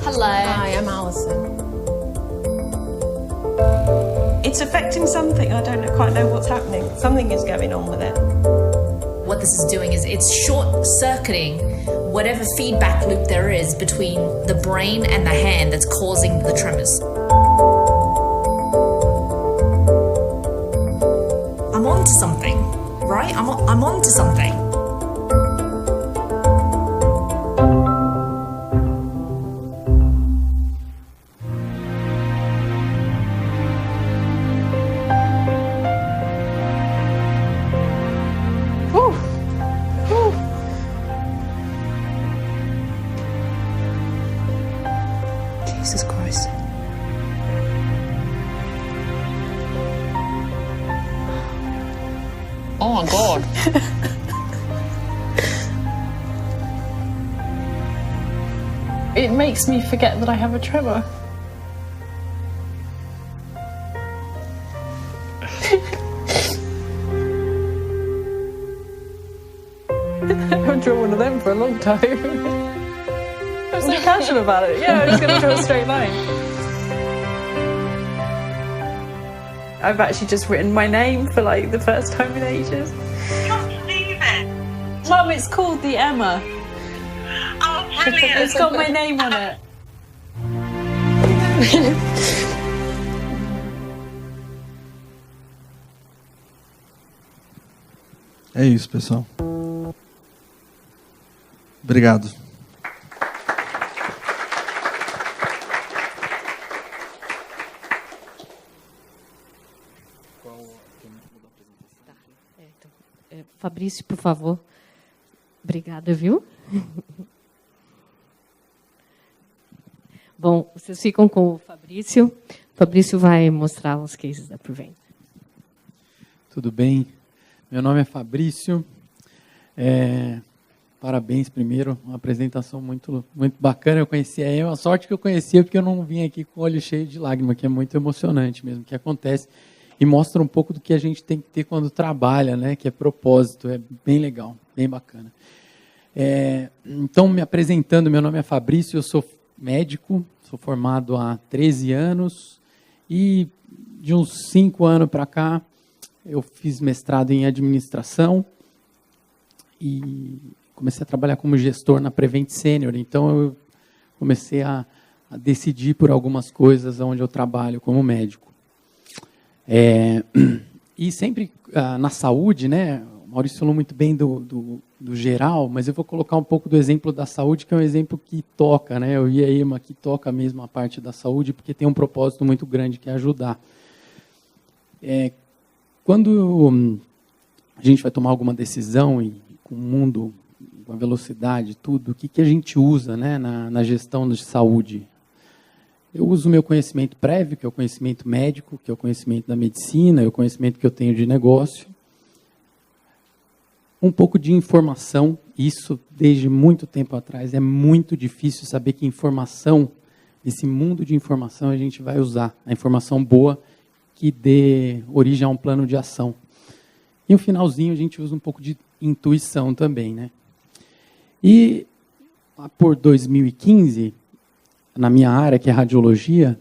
Hello. Hi, I'm Alison. It's affecting something. I don't quite know what's happening. Something is going on with it. What this is doing is it's short-circuiting whatever feedback loop there is between the brain and the hand that's causing the tremors. I'm on to something, right? I'm on to something. Jesus Christ. Oh my God. It makes me forget that I have a tremor. I haven't drawn one of them for a long time. I'm so casual about it. Yeah, I'm just going to draw a straight line. I've actually just written my name for like the first time in ages. I can't believe it. Mum, it's called the Emma. Oh, brilliant. It's got my name on it. É isso, pessoal. Obrigado. Fabrício, por favor. Obrigada, viu? Bom, vocês ficam com o Fabrício. O Fabrício vai mostrar os cases da Prevent. Tudo bem? Meu nome é Fabrício. Parabéns primeiro, uma apresentação muito bacana. Eu conheci a Emma, a sorte que eu conhecia, porque eu não vim aqui com o olho cheio de lágrima, que é muito emocionante mesmo, que acontece. E mostra um pouco do que a gente tem que ter quando trabalha, né? Que é propósito, é bem legal, bem bacana. Então, me apresentando, meu nome é Fabrício, eu sou médico, sou formado há 13 anos e de uns 5 anos para cá eu fiz mestrado em administração e comecei a trabalhar como gestor na Prevent Senior. Então, eu comecei a decidir por algumas coisas onde eu trabalho como médico. E sempre na saúde, né? O Maurício falou muito bem do geral, mas eu vou colocar um pouco do exemplo da saúde, que é um exemplo que toca, né? Eu e a Emma que toca mesmo a parte da saúde, porque tem um propósito muito grande que é ajudar. Quando a gente vai tomar alguma decisão e com o mundo, com a velocidade, tudo, o que a gente usa, né, na gestão de saúde? Eu uso o meu conhecimento prévio, que é o conhecimento médico, que é o conhecimento da medicina, é o conhecimento que eu tenho de negócio. Um pouco de informação, isso desde muito tempo atrás. É muito difícil saber que informação, esse mundo de informação a gente vai usar. A informação boa que dê origem a um plano de ação. E no finalzinho a gente usa um pouco de intuição também, né? E por 2015... na minha área, que é radiologia,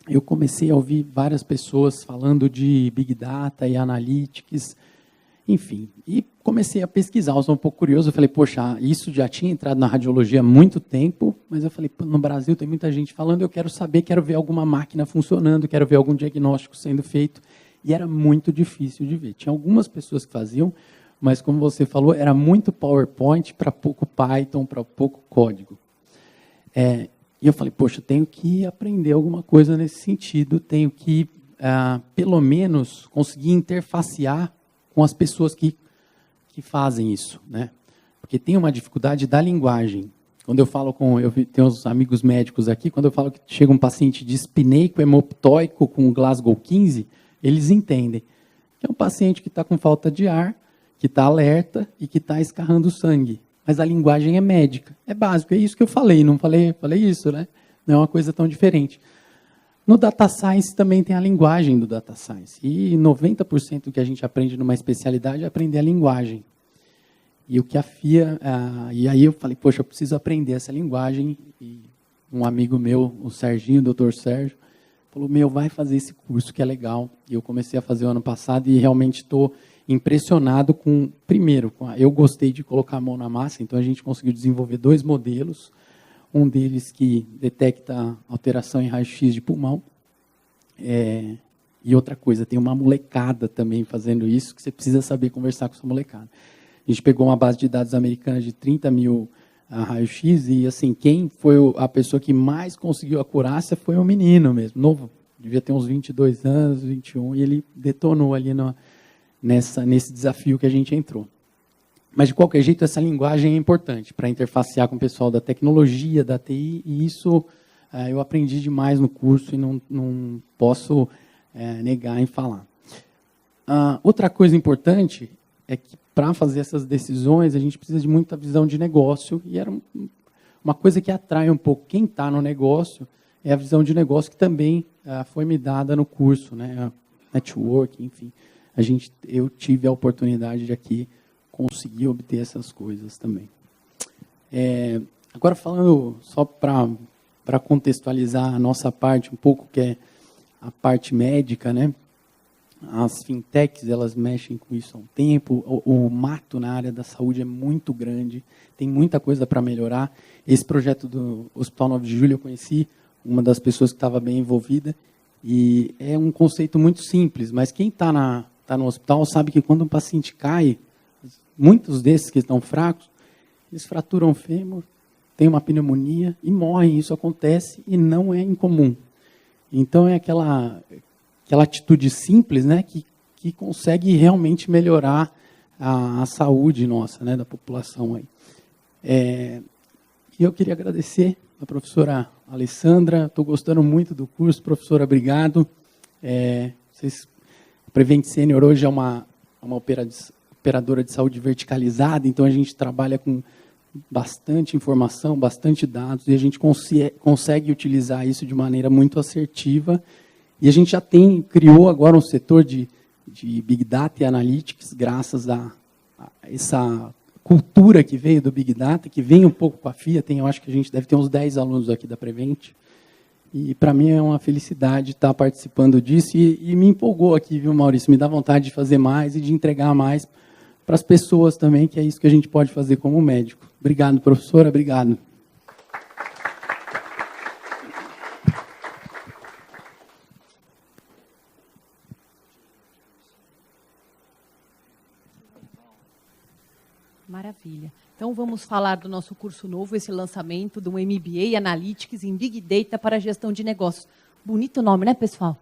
eu comecei a ouvir várias pessoas falando de Big Data e Analytics, enfim. E comecei a pesquisar, eu sou um pouco curioso, eu falei, poxa, isso já tinha entrado na radiologia há muito tempo, mas eu falei, no Brasil tem muita gente falando, eu quero saber, quero ver alguma máquina funcionando, quero ver algum diagnóstico sendo feito, e era muito difícil de ver. Tinha algumas pessoas que faziam, mas como você falou, era muito PowerPoint para pouco Python, para pouco código. E eu falei, poxa, tenho que aprender alguma coisa nesse sentido, tenho que, pelo menos, conseguir interfacear com as pessoas que fazem isso, né? Porque tem uma dificuldade da linguagem. Quando eu falo eu tenho uns amigos médicos aqui, quando eu falo que chega um paciente dispneico hemoptóico com Glasgow 15, eles entendem que é um paciente que está com falta de ar, que está alerta e que está escarrando sangue. Mas a linguagem é médica, é básico, é isso que eu falei, não falei isso, né? Não é uma coisa tão diferente. No Data Science também tem a linguagem do Data Science, e 90% do que a gente aprende numa especialidade é aprender a linguagem. E o que a FIA... e aí eu falei, poxa, eu preciso aprender essa linguagem, e um amigo meu, o Serginho, o Dr. Sérgio, falou, vai fazer esse curso que é legal. E eu comecei a fazer o ano passado e realmente estou impressionado com, primeiro, eu gostei de colocar a mão na massa, então a gente conseguiu desenvolver 2 modelos, um deles que detecta alteração em raio-x de pulmão, e outra coisa, tem uma molecada também fazendo isso, que você precisa saber conversar com essa molecada. A gente pegou uma base de dados americana de 30 mil raio-x, e assim, quem foi a pessoa que mais conseguiu a acurácia foi um menino mesmo, novo, devia ter uns 22 anos, 21, e ele detonou ali nesse desafio que a gente entrou. Mas, de qualquer jeito, essa linguagem é importante para interfacear com o pessoal da tecnologia, da TI, e isso eu aprendi demais no curso e não posso negar em falar. Outra coisa importante é que, para fazer essas decisões, a gente precisa de muita visão de negócio, e era uma coisa que atrai um pouco quem está no negócio, é a visão de negócio que também foi me dada no curso, né? Network, enfim. Eu tive a oportunidade de aqui conseguir obter essas coisas também. Agora, falando só para contextualizar a nossa parte um pouco, que é a parte médica, né? As fintechs, elas mexem com isso há um tempo. O mato na área da saúde é muito grande. Tem muita coisa para melhorar. Esse projeto do Hospital 9 de Julho, eu conheci uma das pessoas que estava bem envolvida. E é um conceito muito simples, mas quem está no hospital sabe que quando um paciente cai, muitos desses que estão fracos, eles fraturam o fêmur, têm uma pneumonia e morrem. Isso acontece e não é incomum. Então, é aquela atitude simples, né, que consegue realmente melhorar a saúde nossa, né, da população. Aí. E eu queria agradecer a professora Alessandra. Estou gostando muito do curso. Professora, obrigado. A Prevent Senior hoje é uma operadora de saúde verticalizada, então a gente trabalha com bastante informação, bastante dados, e a gente consegue utilizar isso de maneira muito assertiva. E a gente já criou agora um setor de Big Data e Analytics, graças a essa cultura que veio do Big Data, que vem um pouco com a FIA. Eu acho que a gente deve ter uns 10 alunos aqui da Prevent. E para mim é uma felicidade estar participando disso. E me empolgou aqui, viu, Maurício? Me dá vontade de fazer mais e de entregar mais para as pessoas também, que é isso que a gente pode fazer como médico. Obrigado, professora. Obrigado. Maravilha. Então, vamos falar do nosso curso novo, esse lançamento do MBA Analytics em Big Data para a gestão de negócios. Bonito nome, né, pessoal?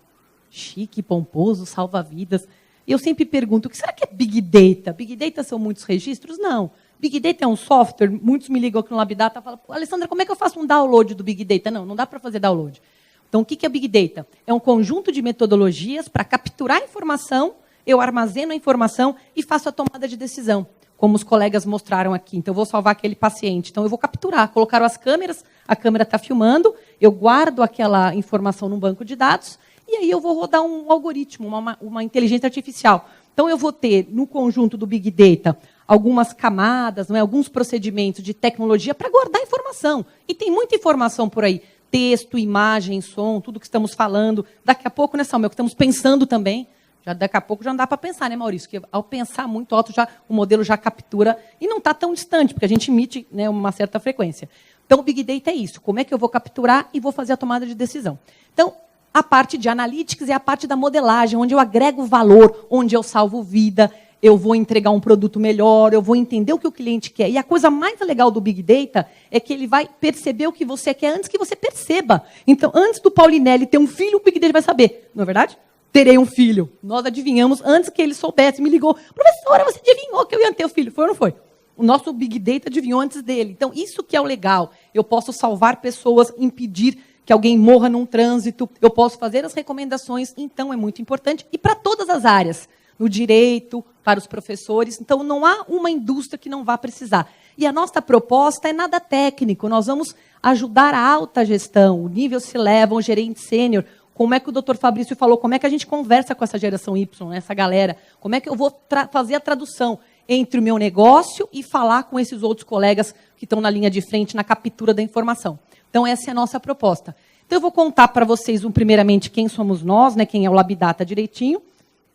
Chique, pomposo, salva-vidas. Eu sempre pergunto, o que será que é Big Data? Big Data são muitos registros? Não. Big Data é um software, muitos me ligam aqui no LabData e falam, Alessandra, como é que eu faço um download do Big Data? Não, não dá para fazer download. Então, o que é Big Data? É um conjunto de metodologias para capturar a informação, eu armazeno a informação e faço a tomada de decisão, como os colegas mostraram aqui. Então, eu vou salvar aquele paciente. Então, eu vou capturar. Colocaram as câmeras, a câmera está filmando, eu guardo aquela informação num banco de dados, e aí eu vou rodar um algoritmo, uma inteligência artificial. Então, eu vou ter, no conjunto do Big Data, algumas camadas, não é? Alguns procedimentos de tecnologia para guardar informação. E tem muita informação por aí. Texto, imagem, som, tudo que estamos falando. Daqui a pouco, né, Samuel, que estamos pensando também. Daqui a pouco já não dá para pensar, né, Maurício? Porque ao pensar muito alto, o modelo já captura e não está tão distante, porque a gente emite, né, uma certa frequência. Então, o Big Data é isso. Como é que eu vou capturar e vou fazer a tomada de decisão? Então, a parte de Analytics é a parte da modelagem, onde eu agrego valor, onde eu salvo vida, eu vou entregar um produto melhor, eu vou entender o que o cliente quer. E a coisa mais legal do Big Data é que ele vai perceber o que você quer antes que você perceba. Então, antes do Paulinelli ter um filho, o Big Data vai saber. Não é verdade? Terei um filho. Nós adivinhamos antes que ele soubesse. Me ligou. Professora, você adivinhou que eu ia ter o filho? Foi ou não foi? O nosso Big Data adivinhou antes dele. Então, isso que é o legal. Eu posso salvar pessoas, impedir que alguém morra num trânsito. Eu posso fazer as recomendações. Então, é muito importante. E para todas as áreas. No direito, para os professores. Então, não há uma indústria que não vá precisar. E a nossa proposta é nada técnico. Nós vamos ajudar a alta gestão. O nível C-Level, o gerente sênior. Como é que o doutor Fabrício falou? Como é que a gente conversa com essa geração Y, né, essa galera? Como é que eu vou fazer a tradução entre o meu negócio e falar com esses outros colegas que estão na linha de frente, na captura da informação? Então, essa é a nossa proposta. Então, eu vou contar para vocês, primeiramente, quem somos nós, né, quem é o LabData direitinho,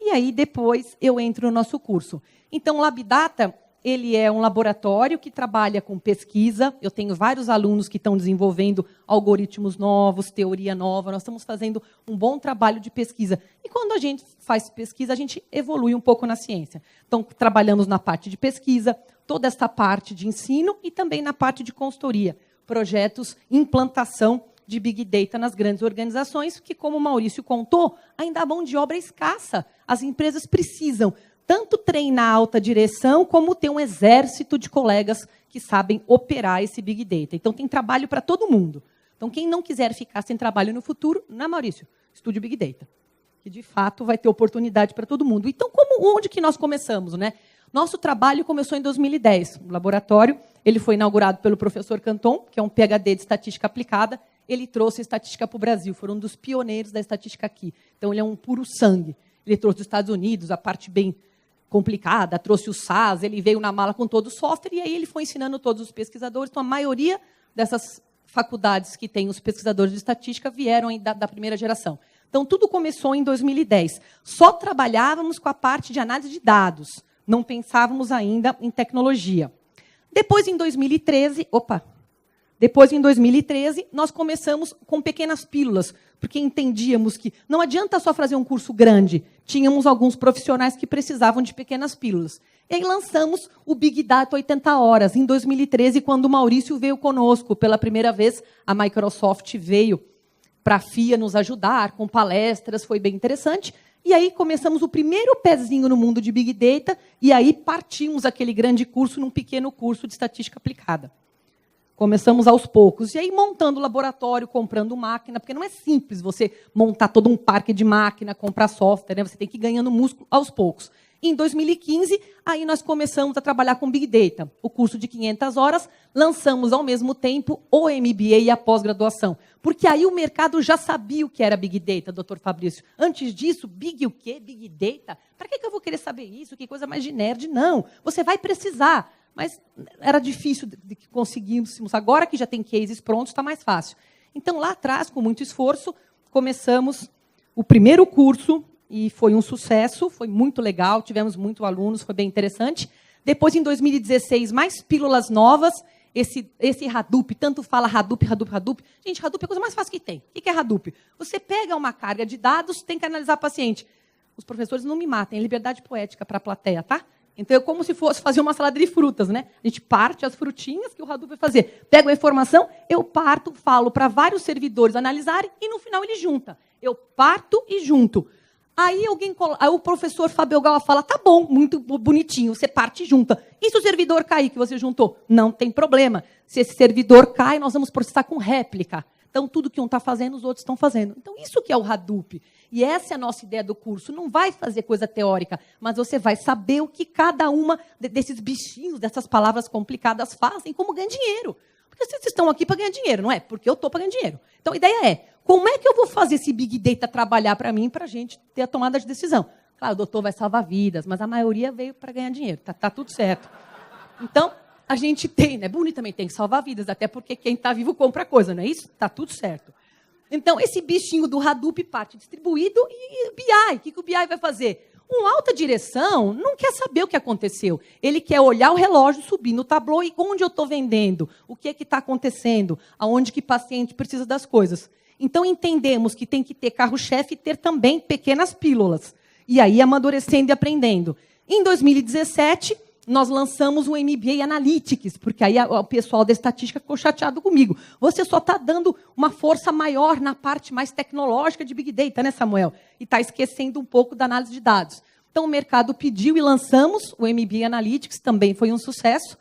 e aí, depois, eu entro no nosso curso. Então, o LabData, ele é um laboratório que trabalha com pesquisa. Eu tenho vários alunos que estão desenvolvendo algoritmos novos, teoria nova. Nós estamos fazendo um bom trabalho de pesquisa. E quando a gente faz pesquisa, a gente evolui um pouco na ciência. Então, trabalhamos na parte de pesquisa, toda esta parte de ensino e também na parte de consultoria. Projetos, implantação de Big Data nas grandes organizações, que, como o Maurício contou, ainda a mão de obra é escassa. As empresas precisam tanto treinar a alta direção, como ter um exército de colegas que sabem operar esse Big Data. Então, tem trabalho para todo mundo. Então, quem não quiser ficar sem trabalho no futuro, né, Maurício? Estude Big Data, que, de fato, vai ter oportunidade para todo mundo. Então, onde que nós começamos, né? Nosso trabalho começou em 2010. O laboratório ele foi inaugurado pelo professor Canton, que é um PhD de estatística aplicada. Ele trouxe estatística para o Brasil. Foram um dos pioneiros da estatística aqui. Então, ele é um puro sangue. Ele trouxe dos Estados Unidos a parte bem complicada, trouxe o SAS, ele veio na mala com todo o software, e aí ele foi ensinando todos os pesquisadores. Então, a maioria dessas faculdades que têm os pesquisadores de estatística vieram da primeira geração. Então, tudo começou em 2010. Só trabalhávamos com a parte de análise de dados. Não pensávamos ainda em tecnologia. Depois, em 2013, nós começamos com pequenas pílulas, porque entendíamos que não adianta só fazer um curso grande. Tínhamos alguns profissionais que precisavam de pequenas pílulas. E aí lançamos o Big Data 80 Horas, em 2013, quando o Maurício veio conosco. Pela primeira vez, a Microsoft veio para a FIA nos ajudar, com palestras, foi bem interessante. E aí começamos o primeiro pezinho no mundo de Big Data, e aí partimos aquele grande curso num pequeno curso de estatística aplicada. Começamos aos poucos. E aí montando laboratório, comprando máquina, porque não é simples você montar todo um parque de máquina, comprar software, né? Você tem que ir ganhando músculo aos poucos. Em 2015, aí nós começamos a trabalhar com Big Data. O curso de 500 horas, lançamos ao mesmo tempo o MBA e a pós-graduação. Porque aí o mercado já sabia o que era Big Data, doutor Fabrício. Antes disso, Big o quê? Big Data? Para que eu vou querer saber isso? Que coisa mais de nerd? Não, você vai precisar. Mas era difícil de que conseguíssemos. Agora que já tem cases prontos, está mais fácil. Então, lá atrás, com muito esforço, começamos o primeiro curso, e foi um sucesso, foi muito legal, tivemos muitos alunos, foi bem interessante. Depois, em 2016, mais pílulas novas, esse Hadoop, tanto fala Hadoop. Gente, Hadoop é a coisa mais fácil que tem. O que é Hadoop? Você pega uma carga de dados, tem que analisar o paciente. Os professores não me matem, é liberdade poética para a plateia, tá? Então, é como se fosse fazer uma salada de frutas, né? A gente parte as frutinhas que o Hadoop vai fazer. Pego a informação, eu parto, falo para vários servidores analisarem e, no final, ele junta. Eu parto e junto. Aí o professor Fábio Gala fala, tá bom, muito bonitinho, você parte e junta. E se o servidor cair que você juntou? Não tem problema. Se esse servidor cai, nós vamos processar com réplica. Então, tudo que um está fazendo, os outros estão fazendo. Então, isso que é o Hadoop. E essa é a nossa ideia do curso. Não vai fazer coisa teórica, mas você vai saber o que cada uma desses bichinhos, dessas palavras complicadas fazem, como ganhar dinheiro. Porque vocês estão aqui para ganhar dinheiro, não é? Porque eu estou para ganhar dinheiro. Então, a ideia é, como é que eu vou fazer esse Big Data trabalhar para mim, para a gente ter a tomada de decisão? Claro, o doutor vai salvar vidas, mas a maioria veio para ganhar dinheiro. Tá tudo certo. Então, a gente tem, né? Bonito também tem que salvar vidas, até porque quem está vivo compra coisa, não é isso? Tá tudo certo. Então, esse bichinho do Hadoop parte distribuído e BI. O que o BI vai fazer? Um alta direção não quer saber o que aconteceu. Ele quer olhar o relógio, subir no tablô e onde eu estou vendendo, o que é que está acontecendo, aonde que o paciente precisa das coisas. Então, entendemos que tem que ter carro-chefe e ter também pequenas pílulas. E aí, amadurecendo e aprendendo. Em 2017, nós lançamos o MBA Analytics, porque aí o pessoal da estatística ficou chateado comigo. Você só está dando uma força maior na parte mais tecnológica de Big Data, né, Samuel? E está esquecendo um pouco da análise de dados. Então, o mercado pediu e lançamos o MBA Analytics, também foi um sucesso.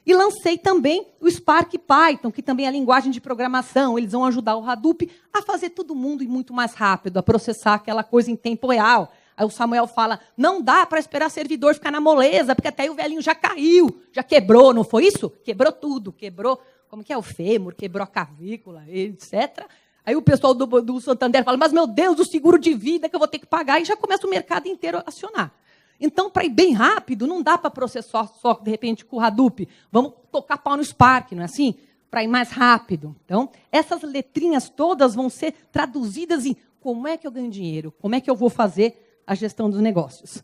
E lancei também o Spark Python, que também é a linguagem de programação. Eles vão ajudar o Hadoop a fazer todo mundo e muito mais rápido, a processar aquela coisa em tempo real. Aí o Samuel fala, não dá para esperar servidor ficar na moleza, porque até aí o velhinho já caiu, já quebrou, não foi isso? Quebrou tudo, quebrou, como que é o fêmur, quebrou a clavícula, etc. Aí o pessoal do Santander fala, mas meu Deus, o seguro de vida que eu vou ter que pagar, e já começa o mercado inteiro a acionar. Então, para ir bem rápido, não dá para processar só, de repente, com o Hadoop. Vamos tocar pau no Spark, não é assim? Para ir mais rápido. Então, essas letrinhas todas vão ser traduzidas em como é que eu ganho dinheiro, como é que eu vou fazer a gestão dos negócios.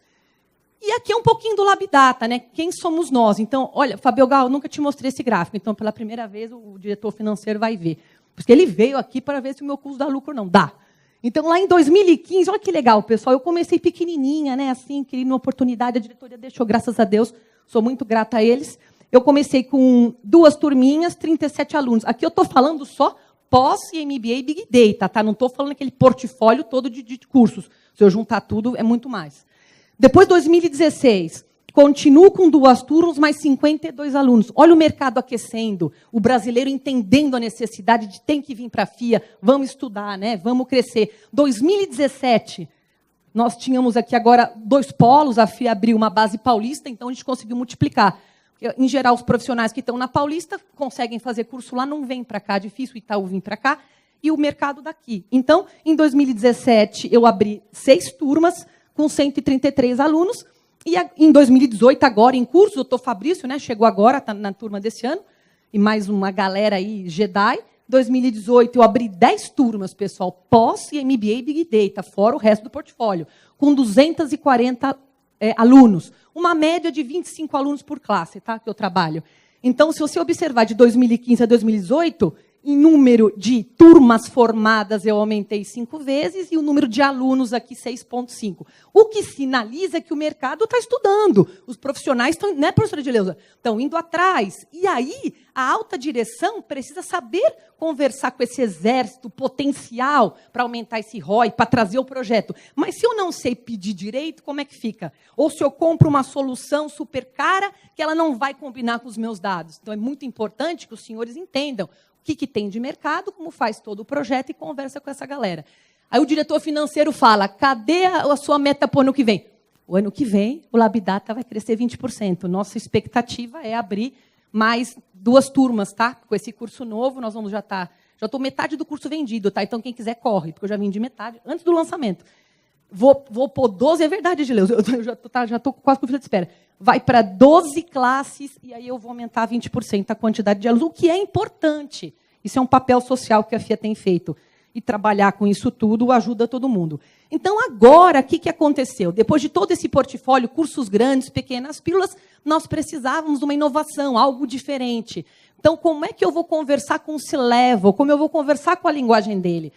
E aqui é um pouquinho do Lab Data, né? Quem somos nós? Então, olha, Fabio Gal, eu nunca te mostrei esse gráfico, então, pela primeira vez, o diretor financeiro vai ver. Porque ele veio aqui para ver se o meu curso dá lucro ou não. Dá. Então, lá em 2015, olha que legal, pessoal, eu comecei pequenininha, né? Assim, queria uma oportunidade, a diretoria deixou, graças a Deus, sou muito grata a eles. Eu comecei com 2 turminhas, 37 alunos. Aqui eu estou falando só pós e MBA e Big Data, tá? Não estou falando aquele portfólio todo de cursos. Se eu juntar tudo, é muito mais. Depois, 2016, continuo com 2 turmas, mais 52 alunos. Olha o mercado aquecendo, o brasileiro entendendo a necessidade de tem que vir para a FIA, vamos estudar, né? Vamos crescer. 2017, nós tínhamos aqui agora 2 polos, a FIA abriu uma base paulista, então a gente conseguiu multiplicar. Em geral, os profissionais que estão na Paulista conseguem fazer curso lá, não vêm para cá, é difícil o Itaú vir para cá, e o mercado daqui. Então, em 2017, eu abri 6 turmas com 133 alunos, e em 2018, agora, em curso, o doutor Fabrício, né, chegou agora, está na turma desse ano, e mais uma galera aí, Jedi, 2018, eu abri 10 turmas, pessoal, pós e MBA Big Data, fora o resto do portfólio, com 240 alunos. Uma média de 25 alunos por classe, tá, que eu trabalho. Então, se você observar de 2015 a 2018, em número de turmas formadas, eu aumentei 5 vezes, e o número de alunos aqui, 6,5. O que sinaliza que o mercado está estudando. Os profissionais estão, né, professora Edileuza, estão indo atrás. E aí, a alta direção precisa saber conversar com esse exército potencial para aumentar esse ROI, para trazer o projeto. Mas se eu não sei pedir direito, como é que fica? Ou se eu compro uma solução super cara, que ela não vai combinar com os meus dados. Então, é muito importante que os senhores entendam o que tem de mercado, como faz todo o projeto e conversa com essa galera. Aí o diretor financeiro fala, cadê a sua meta para o ano que vem? O ano que vem, o Labdata vai crescer 20%. Nossa expectativa é abrir mais 2 turmas, tá? Com esse curso novo, nós vamos já estou metade do curso vendido, tá? Então, quem quiser, corre, porque eu já vendi metade antes do lançamento. Vou pôr 12, é verdade, Edileuza, eu já estou quase com fila de espera. Vai para 12 classes e aí eu vou aumentar 20% a quantidade de alunos, o que é importante. Isso é um papel social que a FIA tem feito. E trabalhar com isso tudo ajuda todo mundo. Então, agora, o que aconteceu? Depois de todo esse portfólio, cursos grandes, pequenas pílulas, nós precisávamos de uma inovação, algo diferente. Então, como é que eu vou conversar com o C-Level? Como eu vou conversar com a linguagem dele?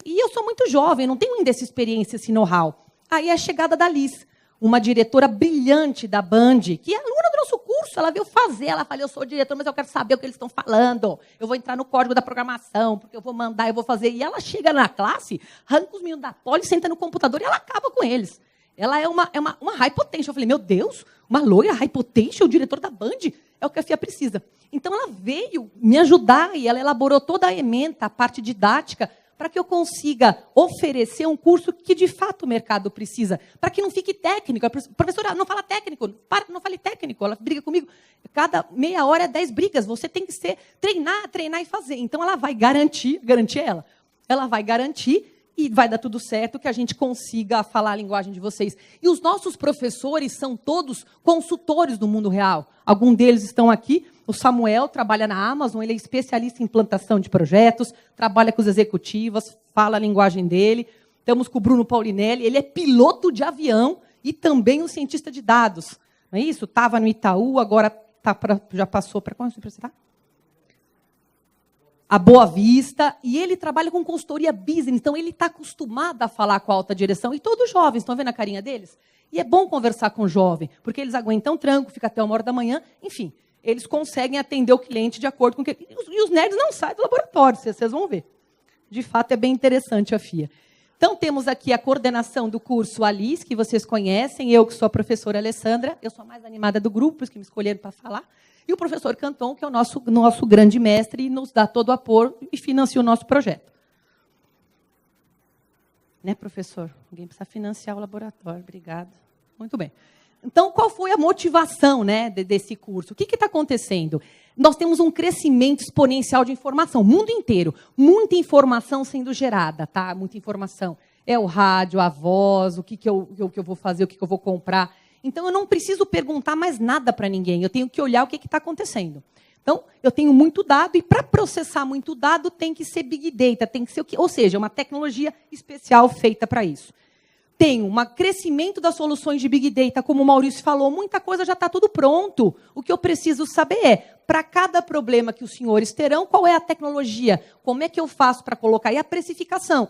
E eu sou muito jovem, não tenho ainda essa experiência, esse know-how. Aí é a chegada da Liz, uma diretora brilhante da Band, que é aluna do nosso curso, ela veio fazer, ela falou, eu sou diretora, mas eu quero saber o que eles estão falando, eu vou entrar no código da programação, porque eu vou mandar, eu vou fazer. E ela chega na classe, arranca os meninos da poli, senta no computador e ela acaba com eles. Ela é uma high potential. Eu falei, meu Deus, uma loira high potential, diretor da Band, é o que a FIA precisa. Então, ela veio me ajudar e ela elaborou toda a ementa, a parte didática, para que eu consiga oferecer um curso que, de fato, o mercado precisa. Para que não fique técnico. A professora não fala técnico, não fale técnico. Ela briga comigo. Cada meia hora é 10 brigas. Você tem que treinar e fazer. Então, ela vai garantir ela. Ela vai garantir e vai dar tudo certo que a gente consiga falar a linguagem de vocês. E os nossos professores são todos consultores do mundo real. Alguns deles estão aqui. O Samuel trabalha na Amazon, ele é especialista em implantação de projetos, trabalha com os executivos, fala a linguagem dele. Estamos com o Bruno Paulinelli, ele é piloto de avião e também um cientista de dados. Não é isso? Estava no Itaú, agora já passou para qual universidade? A Boa Vista, e ele trabalha com consultoria business, então ele está acostumado a falar com a alta direção, e todos os jovens, estão vendo a carinha deles? E é bom conversar com o jovem, porque eles aguentam tranco, fica até 1h da manhã, enfim, eles conseguem atender o cliente de acordo com o que... E os nerds não saem do laboratório, vocês vão ver. De fato, é bem interessante a FIA. Então, temos aqui a coordenação do curso Alice, que vocês conhecem, eu que sou a professora Alessandra, eu sou a mais animada do grupo, os que me escolheram para falar, e o professor Canton, que é o nosso grande mestre, e nos dá todo o apoio e financia o nosso projeto. Né, professor? Alguém precisa financiar o laboratório. Obrigada. Muito bem. Então, qual foi a motivação, né, desse curso? O que está acontecendo? Nós temos um crescimento exponencial de informação, o mundo inteiro. Muita informação sendo gerada, tá? Muita informação. É o rádio, a voz, o que eu vou fazer, o que eu vou comprar. Então, eu não preciso perguntar mais nada para ninguém. Eu tenho que olhar o que está acontecendo. Então, eu tenho muito dado, e para processar muito dado, tem que ser Big Data, tem que ser ou seja, uma tecnologia especial feita para isso. Tem um crescimento das soluções de Big Data, como o Maurício falou, muita coisa já está tudo pronto. O que eu preciso saber é, para cada problema que os senhores terão, qual é a tecnologia? Como é que eu faço para colocar? E a precificação.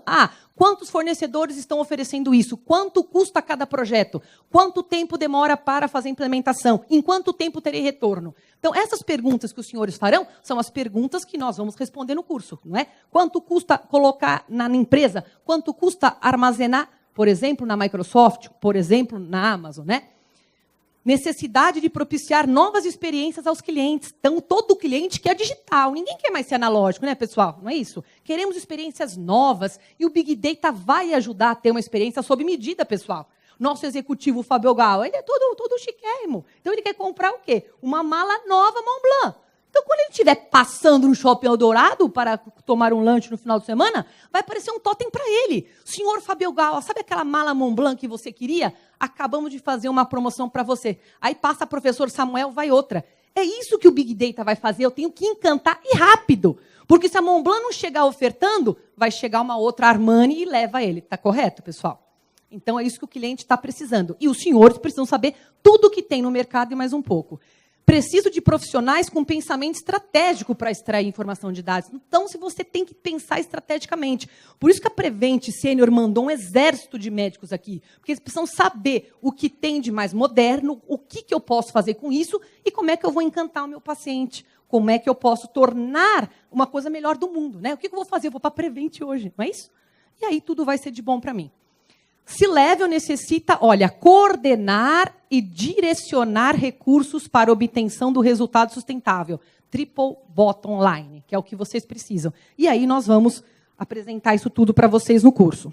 Quantos fornecedores estão oferecendo isso? Quanto custa cada projeto? Quanto tempo demora para fazer a implementação? Em quanto tempo terei retorno? Então, essas perguntas que os senhores farão são as perguntas que nós vamos responder no curso, não é? Quanto custa colocar na empresa? Quanto custa armazenar, por exemplo, na Microsoft, por exemplo, na Amazon, né? Necessidade de propiciar novas experiências aos clientes. Então, todo cliente quer digital. Ninguém quer mais ser analógico, né, pessoal? Não é isso? Queremos experiências novas e o Big Data vai ajudar a ter uma experiência sob medida, pessoal. Nosso executivo, o Fabio Gal, ele é todo chiquérrimo. Então, ele quer comprar o quê? Uma mala nova Montblanc. Então, quando ele estiver passando no Shopping Eldorado para tomar um lanche no final de semana, vai aparecer um totem para ele. Senhor Fabio Gal, sabe aquela mala Montblanc que você queria? Acabamos de fazer uma promoção para você. Aí passa o professor Samuel, vai outra. É isso que o Big Data vai fazer. Eu tenho que encantar e rápido. Porque se a Montblanc não chegar ofertando, vai chegar uma outra Armani e leva ele. Está correto, pessoal? Então, é isso que o cliente está precisando. E os senhores precisam saber tudo o que tem no mercado e mais um pouco. Preciso de profissionais com pensamento estratégico para extrair informação de dados. Então, se você tem que pensar estrategicamente. Por isso que a Prevent Senior mandou um exército de médicos aqui. Porque eles precisam saber o que tem de mais moderno, o que eu posso fazer com isso e como é que eu vou encantar o meu paciente. Como é que eu posso tornar uma coisa melhor do mundo. Né? O que eu vou fazer? Eu vou para a Prevent hoje, não é isso? E aí tudo vai ser de bom para mim. C-Level necessita, olha, coordenar e direcionar recursos para obtenção do resultado sustentável. Triple bottom line, que é o que vocês precisam. E aí nós vamos apresentar isso tudo para vocês no curso.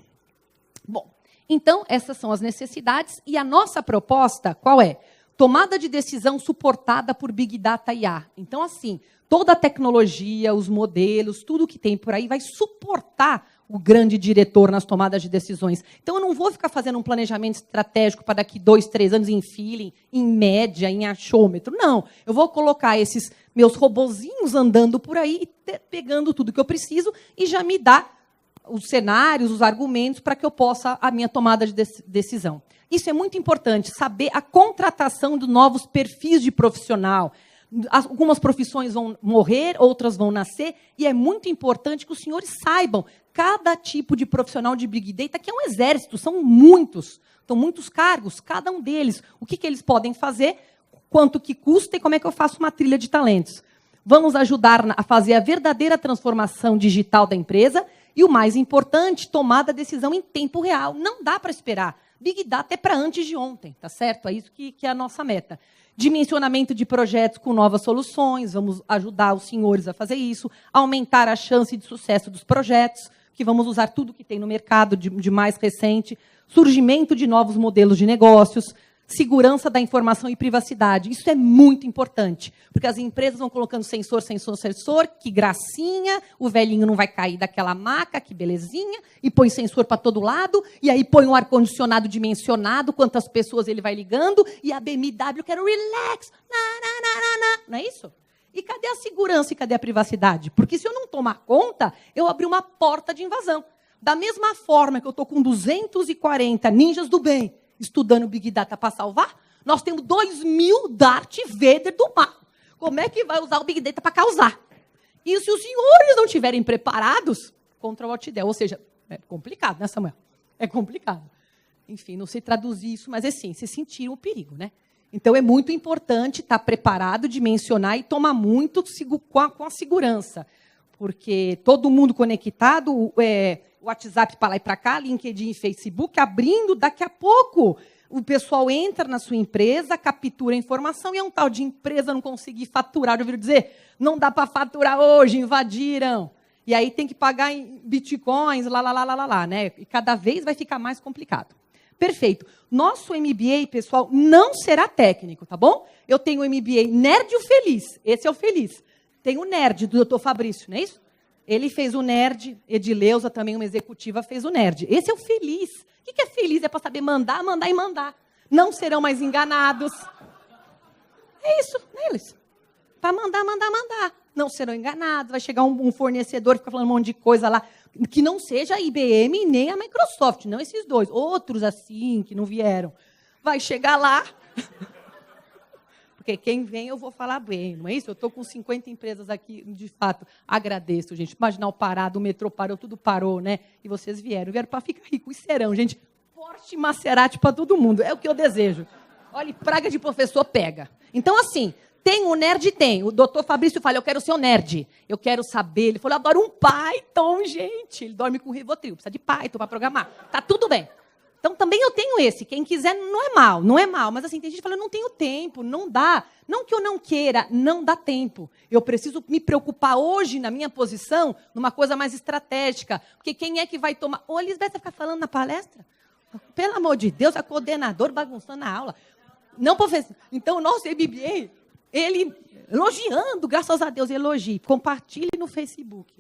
Bom, então essas são as necessidades e a nossa proposta, qual é? Tomada de decisão suportada por Big Data IA. Então, assim, toda a tecnologia, os modelos, tudo que tem por aí vai suportar o grande diretor nas tomadas de decisões. Então, eu não vou ficar fazendo um planejamento estratégico para daqui 2, 3 anos em feeling, em média, em achômetro. Não. Eu vou colocar esses meus robozinhos andando por aí, pegando tudo que eu preciso e já me dá os cenários, os argumentos para que eu possa a minha tomada de decisão. Isso é muito importante, saber a contratação de novos perfis de profissional. Algumas profissões vão morrer, outras vão nascer, e é muito importante que os senhores saibam cada tipo de profissional de Big Data, que é um exército, são muitos cargos, cada um deles. O que eles podem fazer, quanto que custa e como é que eu faço uma trilha de talentos. Vamos ajudar a fazer a verdadeira transformação digital da empresa e, o mais importante, tomar a decisão em tempo real. Não dá para esperar. Big Data é para antes de ontem, tá certo? É isso que é a nossa meta. Dimensionamento de projetos com novas soluções, vamos ajudar os senhores a fazer isso, aumentar a chance de sucesso dos projetos, que vamos usar tudo que tem no mercado de mais recente, surgimento de novos modelos de negócios, segurança da informação e privacidade. Isso é muito importante, porque as empresas vão colocando sensor, que gracinha, o velhinho não vai cair daquela maca, que belezinha, e põe sensor para todo lado, e aí põe um ar-condicionado dimensionado, quantas pessoas ele vai ligando, e a BMW quer relax, não é isso? E cadê a segurança e cadê a privacidade? Porque se eu não tomar conta, eu abri uma porta de invasão. Da mesma forma que eu estou com 240 ninjas do bem, estudando Big Data para salvar, nós temos 2.000 Darth Vader do mal. Como é que vai usar o Big Data para causar? E se os senhores não estiverem preparados contra o Outdel? Ou seja, é complicado, né, Samuel? É complicado. Enfim, não sei traduzir isso, mas assim, vocês sentiram o perigo, né? Então, é muito importante estar preparado, dimensionar e tomar muito com a segurança. Porque todo mundo conectado, o WhatsApp para lá e para cá, LinkedIn e Facebook, abrindo, daqui a pouco o pessoal entra na sua empresa, captura a informação e é um tal de empresa não conseguir faturar. Eu ouvi dizer, não dá para faturar hoje, invadiram. E aí tem que pagar em bitcoins, né? E cada vez vai ficar mais complicado. Perfeito. Nosso MBA, pessoal, não será técnico, tá bom? Eu tenho o MBA Nerd e o Feliz. Esse é o Feliz. Tem o Nerd, do Dr. Fabrício, não é isso? Ele fez o Nerd, Edileuza, também uma executiva, fez o Nerd. Esse é o Feliz. O que é feliz? É para saber mandar, mandar e mandar. Não serão mais enganados. É isso, né, eles? Para mandar, mandar, mandar. Não serão enganados. Vai chegar um fornecedor que fica falando um monte de coisa lá, que não seja a IBM nem a Microsoft, não esses dois. Outros assim, que não vieram. Vai chegar lá... Porque quem vem eu vou falar bem, não é isso? Eu estou com 50 empresas aqui, de fato, agradeço, gente. Imaginar o parado, o metrô parou, tudo parou, né? E vocês vieram para ficar ricos e serão, gente. Porsche e Maserati para todo mundo, é o que eu desejo. Olha, praga de professor pega. Então, assim, tem o nerd, tem. O doutor Fabrício fala, eu quero ser um nerd. Eu quero saber. Ele falou, eu adoro um Python, gente. Ele dorme com Rivotril, precisa de Python para programar. Tá tudo bem. Então, também eu tenho esse. Quem quiser, não é mal. Mas, assim, tem gente que fala, eu não tenho tempo, não dá. Não que eu não queira, não dá tempo. Eu preciso me preocupar hoje, na minha posição, numa coisa mais estratégica. Porque quem é que vai tomar... Ô, Lisbeth, vai ficar falando na palestra? Pelo amor de Deus, a coordenadora bagunçando a aula. Não, professor. Então, o nosso MBA, ele elogiando, graças a Deus, elogie. Compartilhe no Facebook.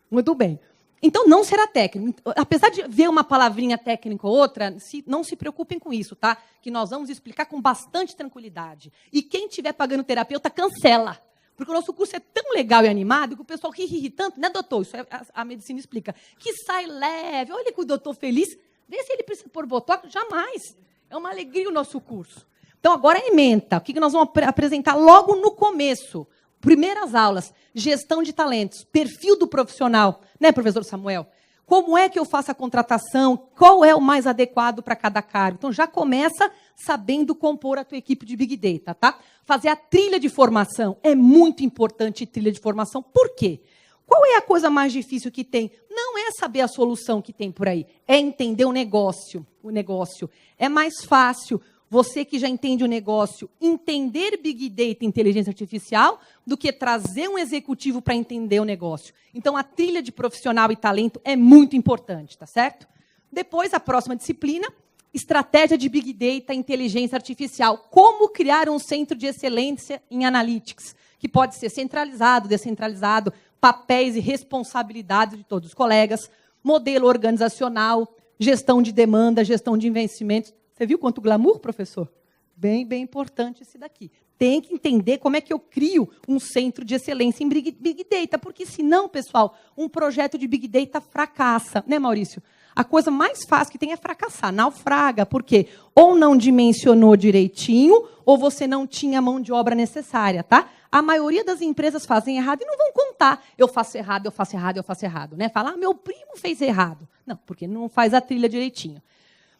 Muito bem. Então, não será técnico. Apesar de ver uma palavrinha técnica ou outra, não se preocupem com isso, tá? Que nós vamos explicar com bastante tranquilidade. E quem estiver pagando terapeuta, cancela. Porque o nosso curso é tão legal e animado que o pessoal ri tanto, né, doutor? Isso a medicina explica. Que sai leve. Olha que o doutor feliz. Vê se ele precisa pôr botox. Jamais. É uma alegria o nosso curso. Então, agora ementa. O que nós vamos apresentar logo no começo? Primeiras aulas, gestão de talentos, perfil do profissional, né, professor Samuel? Como é que eu faço a contratação? Qual é o mais adequado para cada cargo? Então, já começa sabendo compor a tua equipe de Big Data, tá? Fazer a trilha de formação. É muito importante trilha de formação. Por quê? Qual é a coisa mais difícil que tem? Não é saber a solução que tem por aí. É entender o negócio. O negócio. É mais fácil você que já entende o negócio, entender Big Data e inteligência artificial, do que trazer um executivo para entender o negócio. Então, a trilha de profissional e talento é muito importante, tá certo? Depois, a próxima disciplina, estratégia de Big Data e inteligência artificial. Como criar um centro de excelência em Analytics, que pode ser centralizado, descentralizado, papéis e responsabilidades de todos os colegas, modelo organizacional, gestão de demanda, gestão de investimentos. Você viu quanto glamour, professor? Bem importante esse daqui. Tem que entender como é que eu crio um centro de excelência em Big Data, porque senão, pessoal, um projeto de Big Data fracassa, né, Maurício? A coisa mais fácil que tem é fracassar, naufraga, porque ou não dimensionou direitinho, ou você não tinha a mão de obra necessária, tá? A maioria das empresas fazem errado e não vão contar. Eu faço errado, eu faço errado, eu faço errado, né? Falar, meu primo fez errado. Não, porque não faz a trilha direitinho.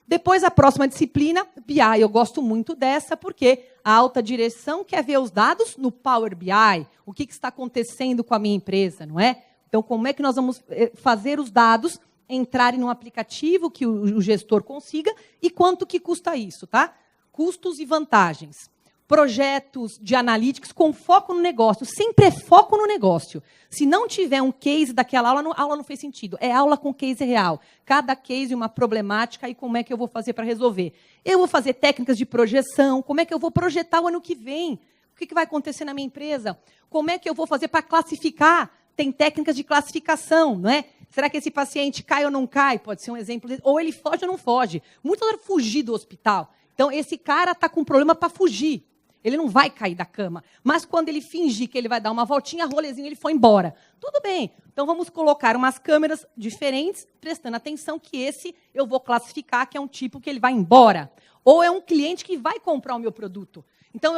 Depois, a próxima disciplina, BI. Eu gosto muito dessa, porque a alta direção quer ver os dados no Power BI. O que está acontecendo com a minha empresa, não é? Então, como é que nós vamos fazer os dados entrarem num aplicativo que o gestor consiga e quanto que custa isso, tá? Custos e vantagens. Projetos de analytics com foco no negócio. Sempre é foco no negócio. Se não tiver um case daquela aula, a aula não fez sentido. É aula com case real. Cada case uma problemática e como é que eu vou fazer para resolver. Eu vou fazer técnicas de projeção. Como é que eu vou projetar o ano que vem? O que vai acontecer na minha empresa? Como é que eu vou fazer para classificar? Tem técnicas de classificação, não é? Será que esse paciente cai ou não cai? Pode ser um exemplo. Ou ele foge ou não foge. Muitos vão fugir do hospital. Então, esse cara está com problema para fugir. Ele não vai cair da cama. Mas quando ele fingir que ele vai dar uma voltinha, rolezinho, ele foi embora. Tudo bem. Então, vamos colocar umas câmeras diferentes, prestando atenção que esse eu vou classificar que é um tipo que ele vai embora. Ou é um cliente que vai comprar o meu produto. Então,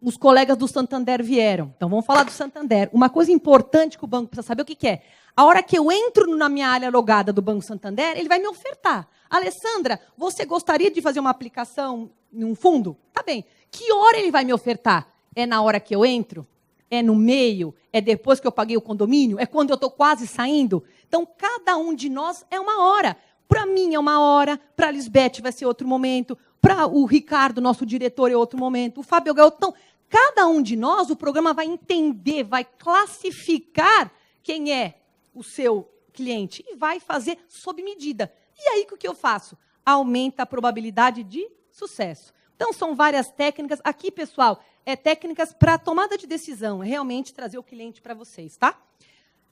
os colegas do Santander vieram. Então, vamos falar do Santander. Uma coisa importante que o banco precisa saber o que é. A hora que eu entro na minha área logada do Banco Santander, ele vai me ofertar. Alessandra, você gostaria de fazer uma aplicação em um fundo? Tá bem. Que hora ele vai me ofertar? É na hora que eu entro? É no meio? É depois que eu paguei o condomínio? É quando eu estou quase saindo? Então, cada um de nós é uma hora. Para mim é uma hora, para a Lisbeth vai ser outro momento, para o Ricardo, nosso diretor, é outro momento, o Fábio Galtão. Então, cada um de nós, o programa vai entender, vai classificar quem é o seu cliente e vai fazer sob medida. E aí, o que eu faço? Aumenta a probabilidade de sucesso. Então, são várias técnicas. Aqui, pessoal, é técnicas para tomada de decisão, é realmente trazer o cliente para vocês, tá?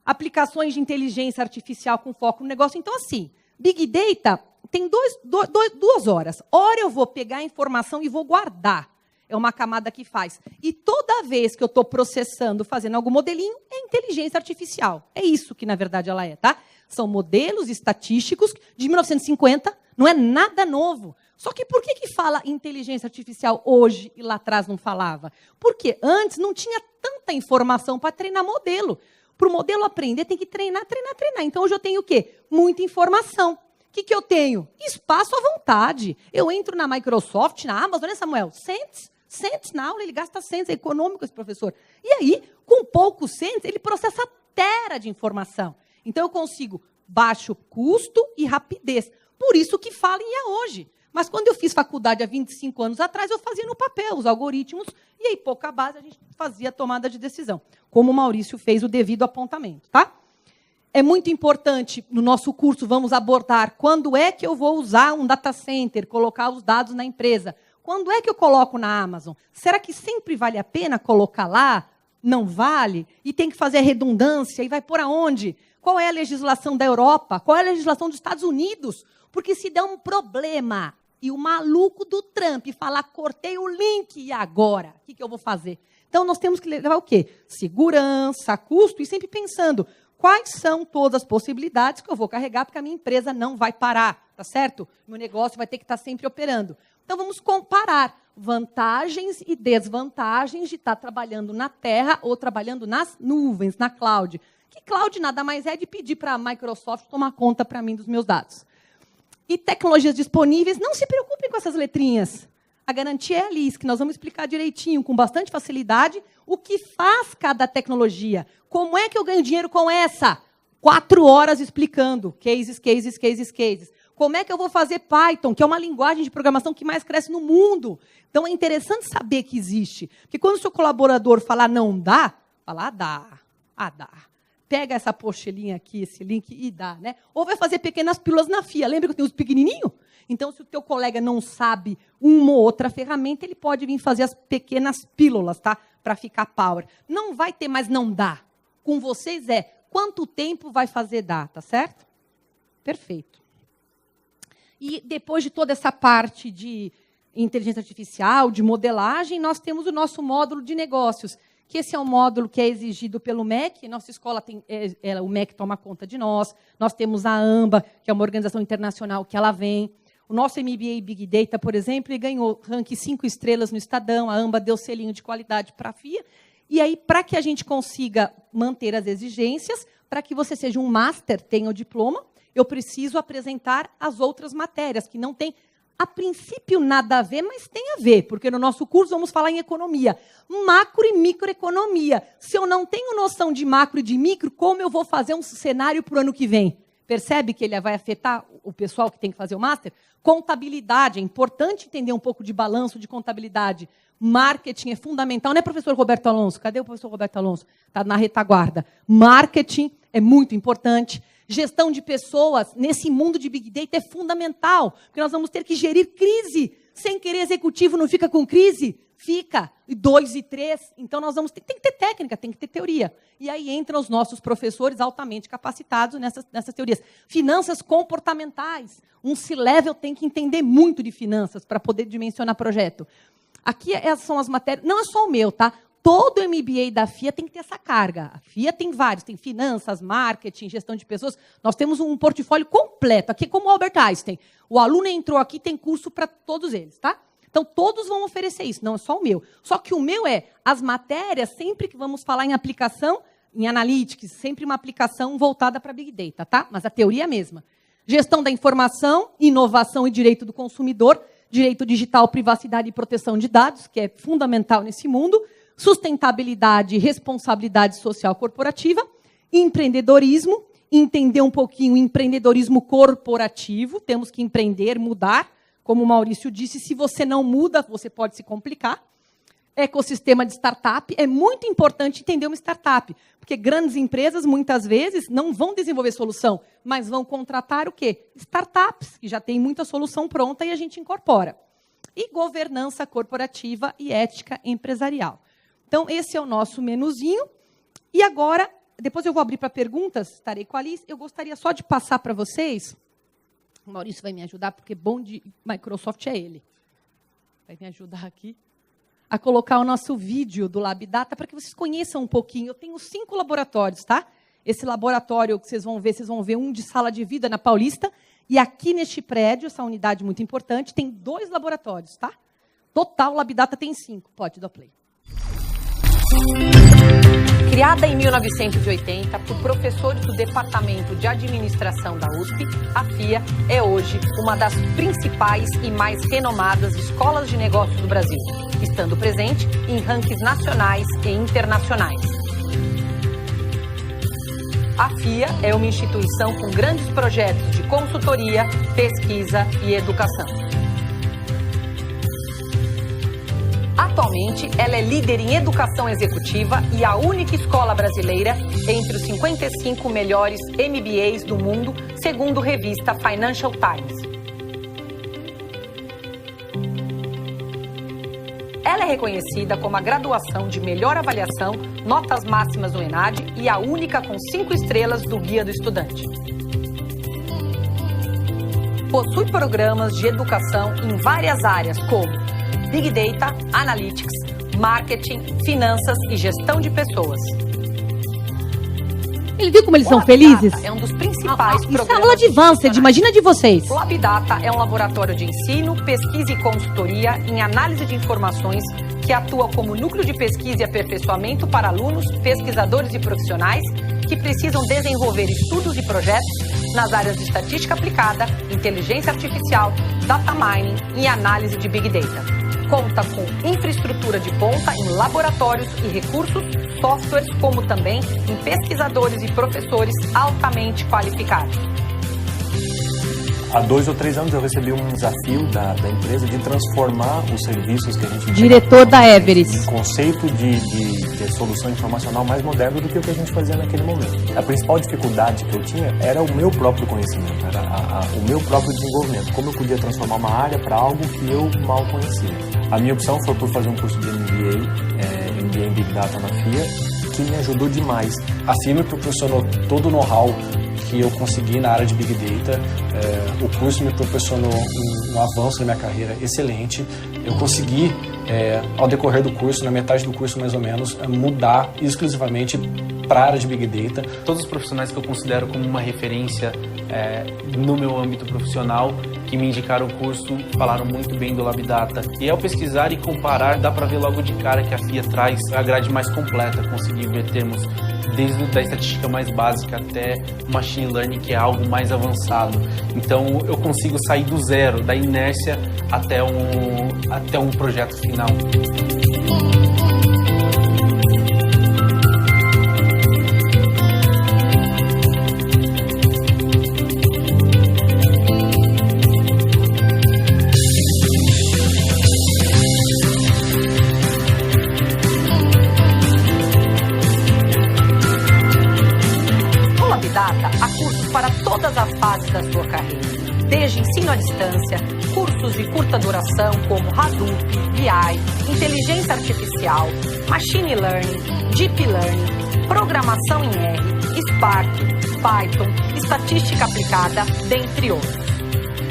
Aplicações de inteligência artificial com foco no negócio. Então, assim, Big Data tem duas horas. Hora eu vou pegar a informação e vou guardar. É uma camada que faz. E toda vez que eu estou processando, fazendo algum modelinho, é inteligência artificial. É isso que, na verdade, ela é, tá? São modelos estatísticos de 1950, não é nada novo. Só que por que fala inteligência artificial hoje e lá atrás não falava? Porque antes não tinha tanta informação para treinar modelo. Para o modelo aprender, tem que treinar. Então, hoje eu tenho o quê? Muita informação. O que eu tenho? Espaço à vontade. Eu entro na Microsoft, na Amazon, né, Samuel? Cents na aula, ele gasta cents, é econômico esse professor. E aí, com poucos cents, ele processa tera de informação. Então, eu consigo baixo custo e rapidez. Por isso que fala em IA hoje. Mas quando eu fiz faculdade há 25 anos atrás, eu fazia no papel os algoritmos, e aí, pouca base, a gente fazia a tomada de decisão, como o Maurício fez o devido apontamento, tá? É muito importante, no nosso curso, vamos abordar quando é que eu vou usar um data center, colocar os dados na empresa. Quando é que eu coloco na Amazon? Será que sempre vale a pena colocar lá? Não vale? E tem que fazer a redundância, e vai por aonde? qual é a legislação da Europa, qual é a legislação dos Estados Unidos. Porque se der um problema e o maluco do Trump falar, cortei o link, e agora? O que eu vou fazer? Então, nós temos que levar o quê? Segurança, custo, e sempre pensando quais são todas as possibilidades que eu vou carregar, porque a minha empresa não vai parar, tá certo? Meu negócio vai ter que estar sempre operando. Então, vamos comparar vantagens e desvantagens de estar trabalhando na terra ou trabalhando nas nuvens, na cloud. Que cloud nada mais é de pedir para a Microsoft tomar conta para mim dos meus dados. E tecnologias disponíveis, não se preocupem com essas letrinhas. A garantia é ali, que nós vamos explicar direitinho, com bastante facilidade, o que faz cada tecnologia. Como é que eu ganho dinheiro com essa? 4 horas explicando. Cases, cases, cases, cases. Como é que eu vou fazer Python, que é uma linguagem de programação que mais cresce no mundo? Então, é interessante saber que existe. Porque quando o seu colaborador falar não dá, fala, dá. Dá. Pega essa pochelinha aqui, esse link, e dá, né? Ou vai fazer pequenas pílulas na FIA. Lembra que eu tenho os pequenininhos? Então, se o teu colega não sabe uma ou outra ferramenta, ele pode vir fazer as pequenas pílulas, tá? Para ficar power. Não vai ter mais não dá. Com vocês quanto tempo vai fazer dar, tá certo? Perfeito. E depois de toda essa parte de inteligência artificial, de modelagem, nós temos o nosso módulo de negócios, que esse é um módulo que é exigido pelo MEC. Nossa escola tem, o MEC toma conta de nós. Nós temos a AMBA, que é uma organização internacional que ela vem. O nosso MBA Big Data, por exemplo, ele ganhou ranking 5 estrelas no Estadão. A AMBA deu selinho de qualidade para a FIA. E aí, para que a gente consiga manter as exigências, para que você seja um master, tenha o diploma, eu preciso apresentar as outras matérias, que não tem, a princípio, nada a ver, mas tem a ver, porque no nosso curso vamos falar em economia. Macro e microeconomia. Se eu não tenho noção de macro e de micro, como eu vou fazer um cenário para o ano que vem? Percebe que ele vai afetar o pessoal que tem que fazer o master? Contabilidade, é importante entender um pouco de balanço, de contabilidade. Marketing é fundamental, não é, professor Roberto Alonso? Cadê o professor Roberto Alonso? Está na retaguarda. Marketing é muito importante. Gestão de pessoas, nesse mundo de Big Data, é fundamental, porque nós vamos ter que gerir crise. Sem querer, executivo não fica com crise? Fica. 2 e 3. Então, nós vamos tem que ter técnica, tem que ter teoria. E aí entram os nossos professores altamente capacitados nessas teorias. Finanças comportamentais. Um C-Level tem que entender muito de finanças para poder dimensionar projeto. Aqui são as matérias. Não é só o meu, tá? Todo MBA da FIA tem que ter essa carga. A FIA tem vários, tem finanças, marketing, gestão de pessoas. Nós temos um portfólio completo, aqui como o Albert Einstein. O aluno entrou aqui, tem curso para todos eles, tá? Então, todos vão oferecer isso, não é só o meu. Só que o meu as matérias, sempre que vamos falar em aplicação, em analytics, sempre uma aplicação voltada para Big Data, tá? Mas a teoria é a mesma. Gestão da informação, inovação e direito do consumidor, direito digital, privacidade e proteção de dados, que é fundamental nesse mundo, sustentabilidade e responsabilidade social corporativa, empreendedorismo, entender um pouquinho o empreendedorismo corporativo, temos que empreender, mudar, como o Maurício disse, se você não muda, você pode se complicar. Ecossistema de startup, é muito importante entender uma startup, porque grandes empresas, muitas vezes, não vão desenvolver solução, mas vão contratar o quê? Startups, que já tem muita solução pronta e a gente incorpora. E governança corporativa e ética empresarial. Então, esse é o nosso menuzinho. E agora, depois eu vou abrir para perguntas, estarei com a Alice. Eu gostaria só de passar para vocês. O Maurício vai me ajudar, porque bom de Microsoft é ele. Vai me ajudar aqui a colocar o nosso vídeo do LabData para que vocês conheçam um pouquinho. Eu tenho 5 laboratórios, tá? Esse laboratório que vocês vão ver um de sala de vida na Paulista. E aqui neste prédio, essa unidade muito importante, tem 2 laboratórios, tá? Total, o LabData tem 5. Pode dar play. Criada em 1980 por professores do Departamento de Administração da USP, a FIA é hoje uma das principais e mais renomadas escolas de negócios do Brasil, estando presente em rankings nacionais e internacionais. A FIA é uma instituição com grandes projetos de consultoria, pesquisa e educação. Atualmente, ela é líder em educação executiva e a única escola brasileira entre os 55 melhores MBAs do mundo, segundo a revista Financial Times. Ela é reconhecida como a graduação de melhor avaliação, notas máximas do ENAD e a única com 5 estrelas do Guia do Estudante. Possui programas de educação em várias áreas como Big Data, Analytics, Marketing, Finanças e Gestão de Pessoas. Ele viu como eles são felizes? É um dos principais Isso programas. é aula de Advanced, imagina de vocês. O LabData é um laboratório de ensino, pesquisa e consultoria em análise de informações que atua como núcleo de pesquisa e aperfeiçoamento para alunos, pesquisadores e profissionais que precisam desenvolver estudos e projetos nas áreas de estatística aplicada, inteligência artificial, data mining e análise de Big Data. Conta com infraestrutura de ponta em laboratórios e recursos, softwares, como também em pesquisadores e professores altamente qualificados. Há 2 ou 3 anos eu recebi um desafio da empresa de transformar os serviços que a gente... Diretor da Everest. Um conceito de solução informacional mais moderno do que o que a gente fazia naquele momento. A principal dificuldade que eu tinha era o meu próprio conhecimento, era o meu próprio desenvolvimento. Como eu podia transformar uma área para algo que eu mal conhecia. A minha opção foi por fazer um curso de MBA em Big Data na FIA, que me ajudou demais. A FIA me proporcionou todo o know-how que eu consegui na área de Big Data. O curso me proporcionou um avanço na minha carreira excelente. Eu consegui, ao decorrer do curso, na metade do curso mais ou menos, mudar exclusivamente para a área de Big Data. Todos os profissionais que eu considero como uma referência no meu âmbito profissional, que me indicaram o curso, falaram muito bem do LabData. E ao pesquisar e comparar, dá para ver logo de cara que a FIA traz a grade mais completa, conseguir ver termos desde a estatística mais básica até machine learning, que é algo mais avançado. Então eu consigo sair do zero, da inércia até um projeto final. Todas as fases da sua carreira, desde ensino à distância, cursos de curta duração como Hadoop, BI, inteligência artificial, machine learning, deep learning, programação em R, Spark, Python, estatística aplicada, dentre outros.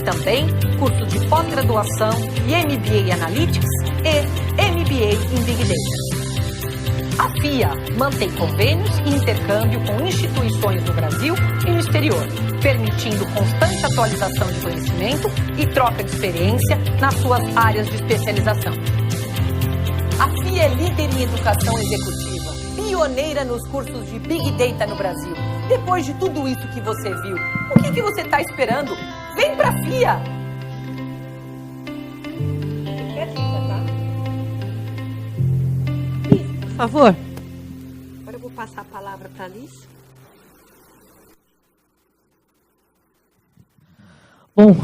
Também cursos de pós-graduação e MBA Analytics e MBA em Big Data. A FIA mantém convênios e intercâmbio com instituições no Brasil e no exterior, permitindo constante atualização de conhecimento e troca de experiência nas suas áreas de especialização. A FIA é líder em educação executiva, pioneira nos cursos de Big Data no Brasil. Depois de tudo isso que você viu, o que você está esperando? Vem pra FIA! Por favor. Agora eu vou passar a palavra para a Alice. Bom,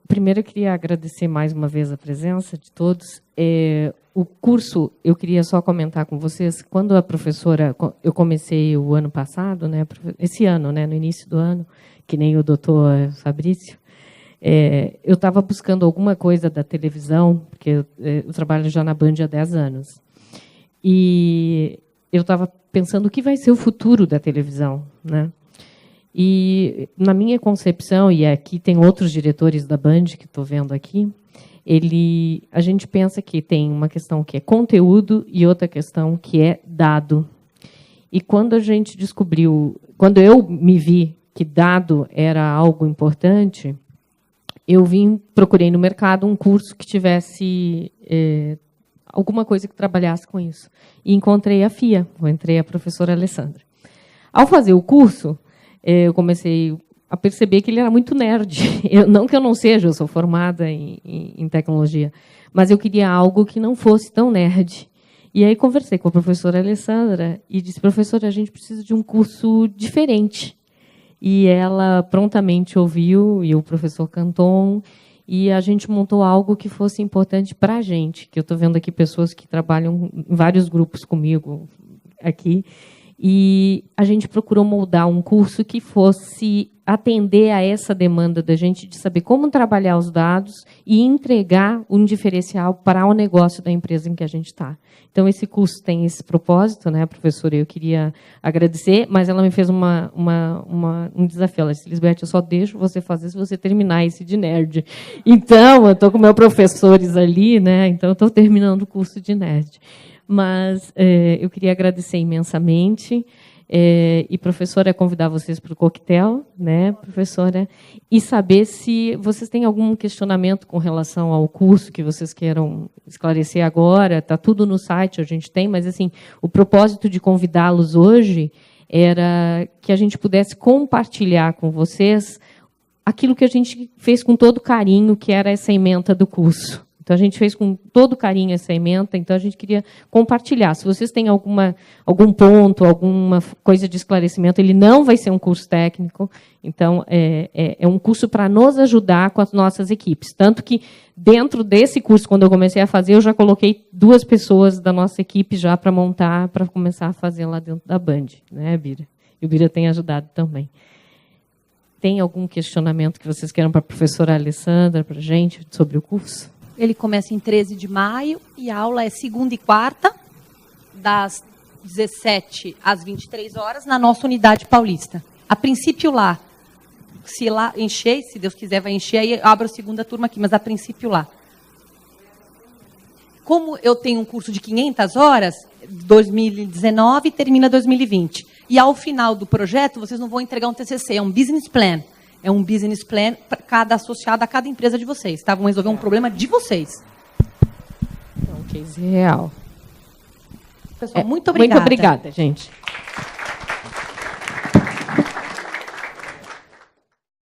primeiro eu queria agradecer mais uma vez a presença de todos. O curso, eu queria só comentar com vocês, quando a professora, eu comecei o ano passado, né, esse ano, né, no início do ano, que nem o doutor Fabrício, eu estava buscando alguma coisa da televisão, porque eu trabalho já na Band há 10 anos. E eu estava pensando o que vai ser o futuro da televisão, né? E na minha concepção, e aqui tem outros diretores da Band que estou vendo aqui, a gente pensa que tem uma questão que é conteúdo e outra questão que é dado. E quando a gente descobriu, quando eu me vi que dado era algo importante, eu procurei no mercado um curso que tivesse alguma coisa que trabalhasse com isso. E encontrei a FIA, encontrei a professora Alessandra. Ao fazer o curso, eu comecei a perceber que ele era muito nerd. Não que eu não seja, eu sou formada em tecnologia, mas eu queria algo que não fosse tão nerd. E aí conversei com a professora Alessandra e disse, professora, a gente precisa de um curso diferente. E ela prontamente ouviu, e o professor Canton, e a gente montou algo que fosse importante para a gente, que eu estou vendo aqui pessoas que trabalham em vários grupos comigo aqui, E a gente procurou moldar um curso que fosse atender a essa demanda da gente de saber como trabalhar os dados e entregar um diferencial para o negócio da empresa em que a gente está. Então, esse curso tem esse propósito, né, professora? Eu queria agradecer, mas ela me fez um desafio. Ela disse, Lisbeth, eu só deixo você fazer se você terminar esse de nerd. Então, eu estou com meus professores ali, né? Então, eu estou terminando o curso de nerd. Mas eu queria agradecer imensamente. E, professora, convidar vocês para o coquetel, né, professora, e saber se vocês têm algum questionamento com relação ao curso que vocês queiram esclarecer agora. Está tudo no site, a gente tem, mas assim, o propósito de convidá-los hoje era que a gente pudesse compartilhar com vocês aquilo que a gente fez com todo carinho, que era essa ementa do curso. Então, a gente fez com todo carinho essa ementa, então a gente queria compartilhar. Se vocês têm algum ponto, alguma coisa de esclarecimento, ele não vai ser um curso técnico, então é um curso para nos ajudar com as nossas equipes. Tanto que, dentro desse curso, quando eu comecei a fazer, eu já coloquei 2 pessoas da nossa equipe já para montar, para começar a fazer lá dentro da Band, né, Bira? E o Bira tem ajudado também. Tem algum questionamento que vocês queiram para a professora Alessandra, para a gente, sobre o curso? Ele começa em 13 de maio e a aula é segunda e quarta, das 17 às 23 horas, na nossa unidade paulista. A princípio lá, se lá encher, se Deus quiser vai encher, aí abro a segunda turma aqui, mas a princípio lá. Como eu tenho um curso de 500 horas, 2019 termina 2020. E ao final do projeto, vocês não vão entregar um TCC, é um business plan. É um business plan para cada associado a cada empresa de vocês. Tá? Vão resolver um problema de vocês. É um case real. Pessoal, muito obrigada. Muito obrigada, gente.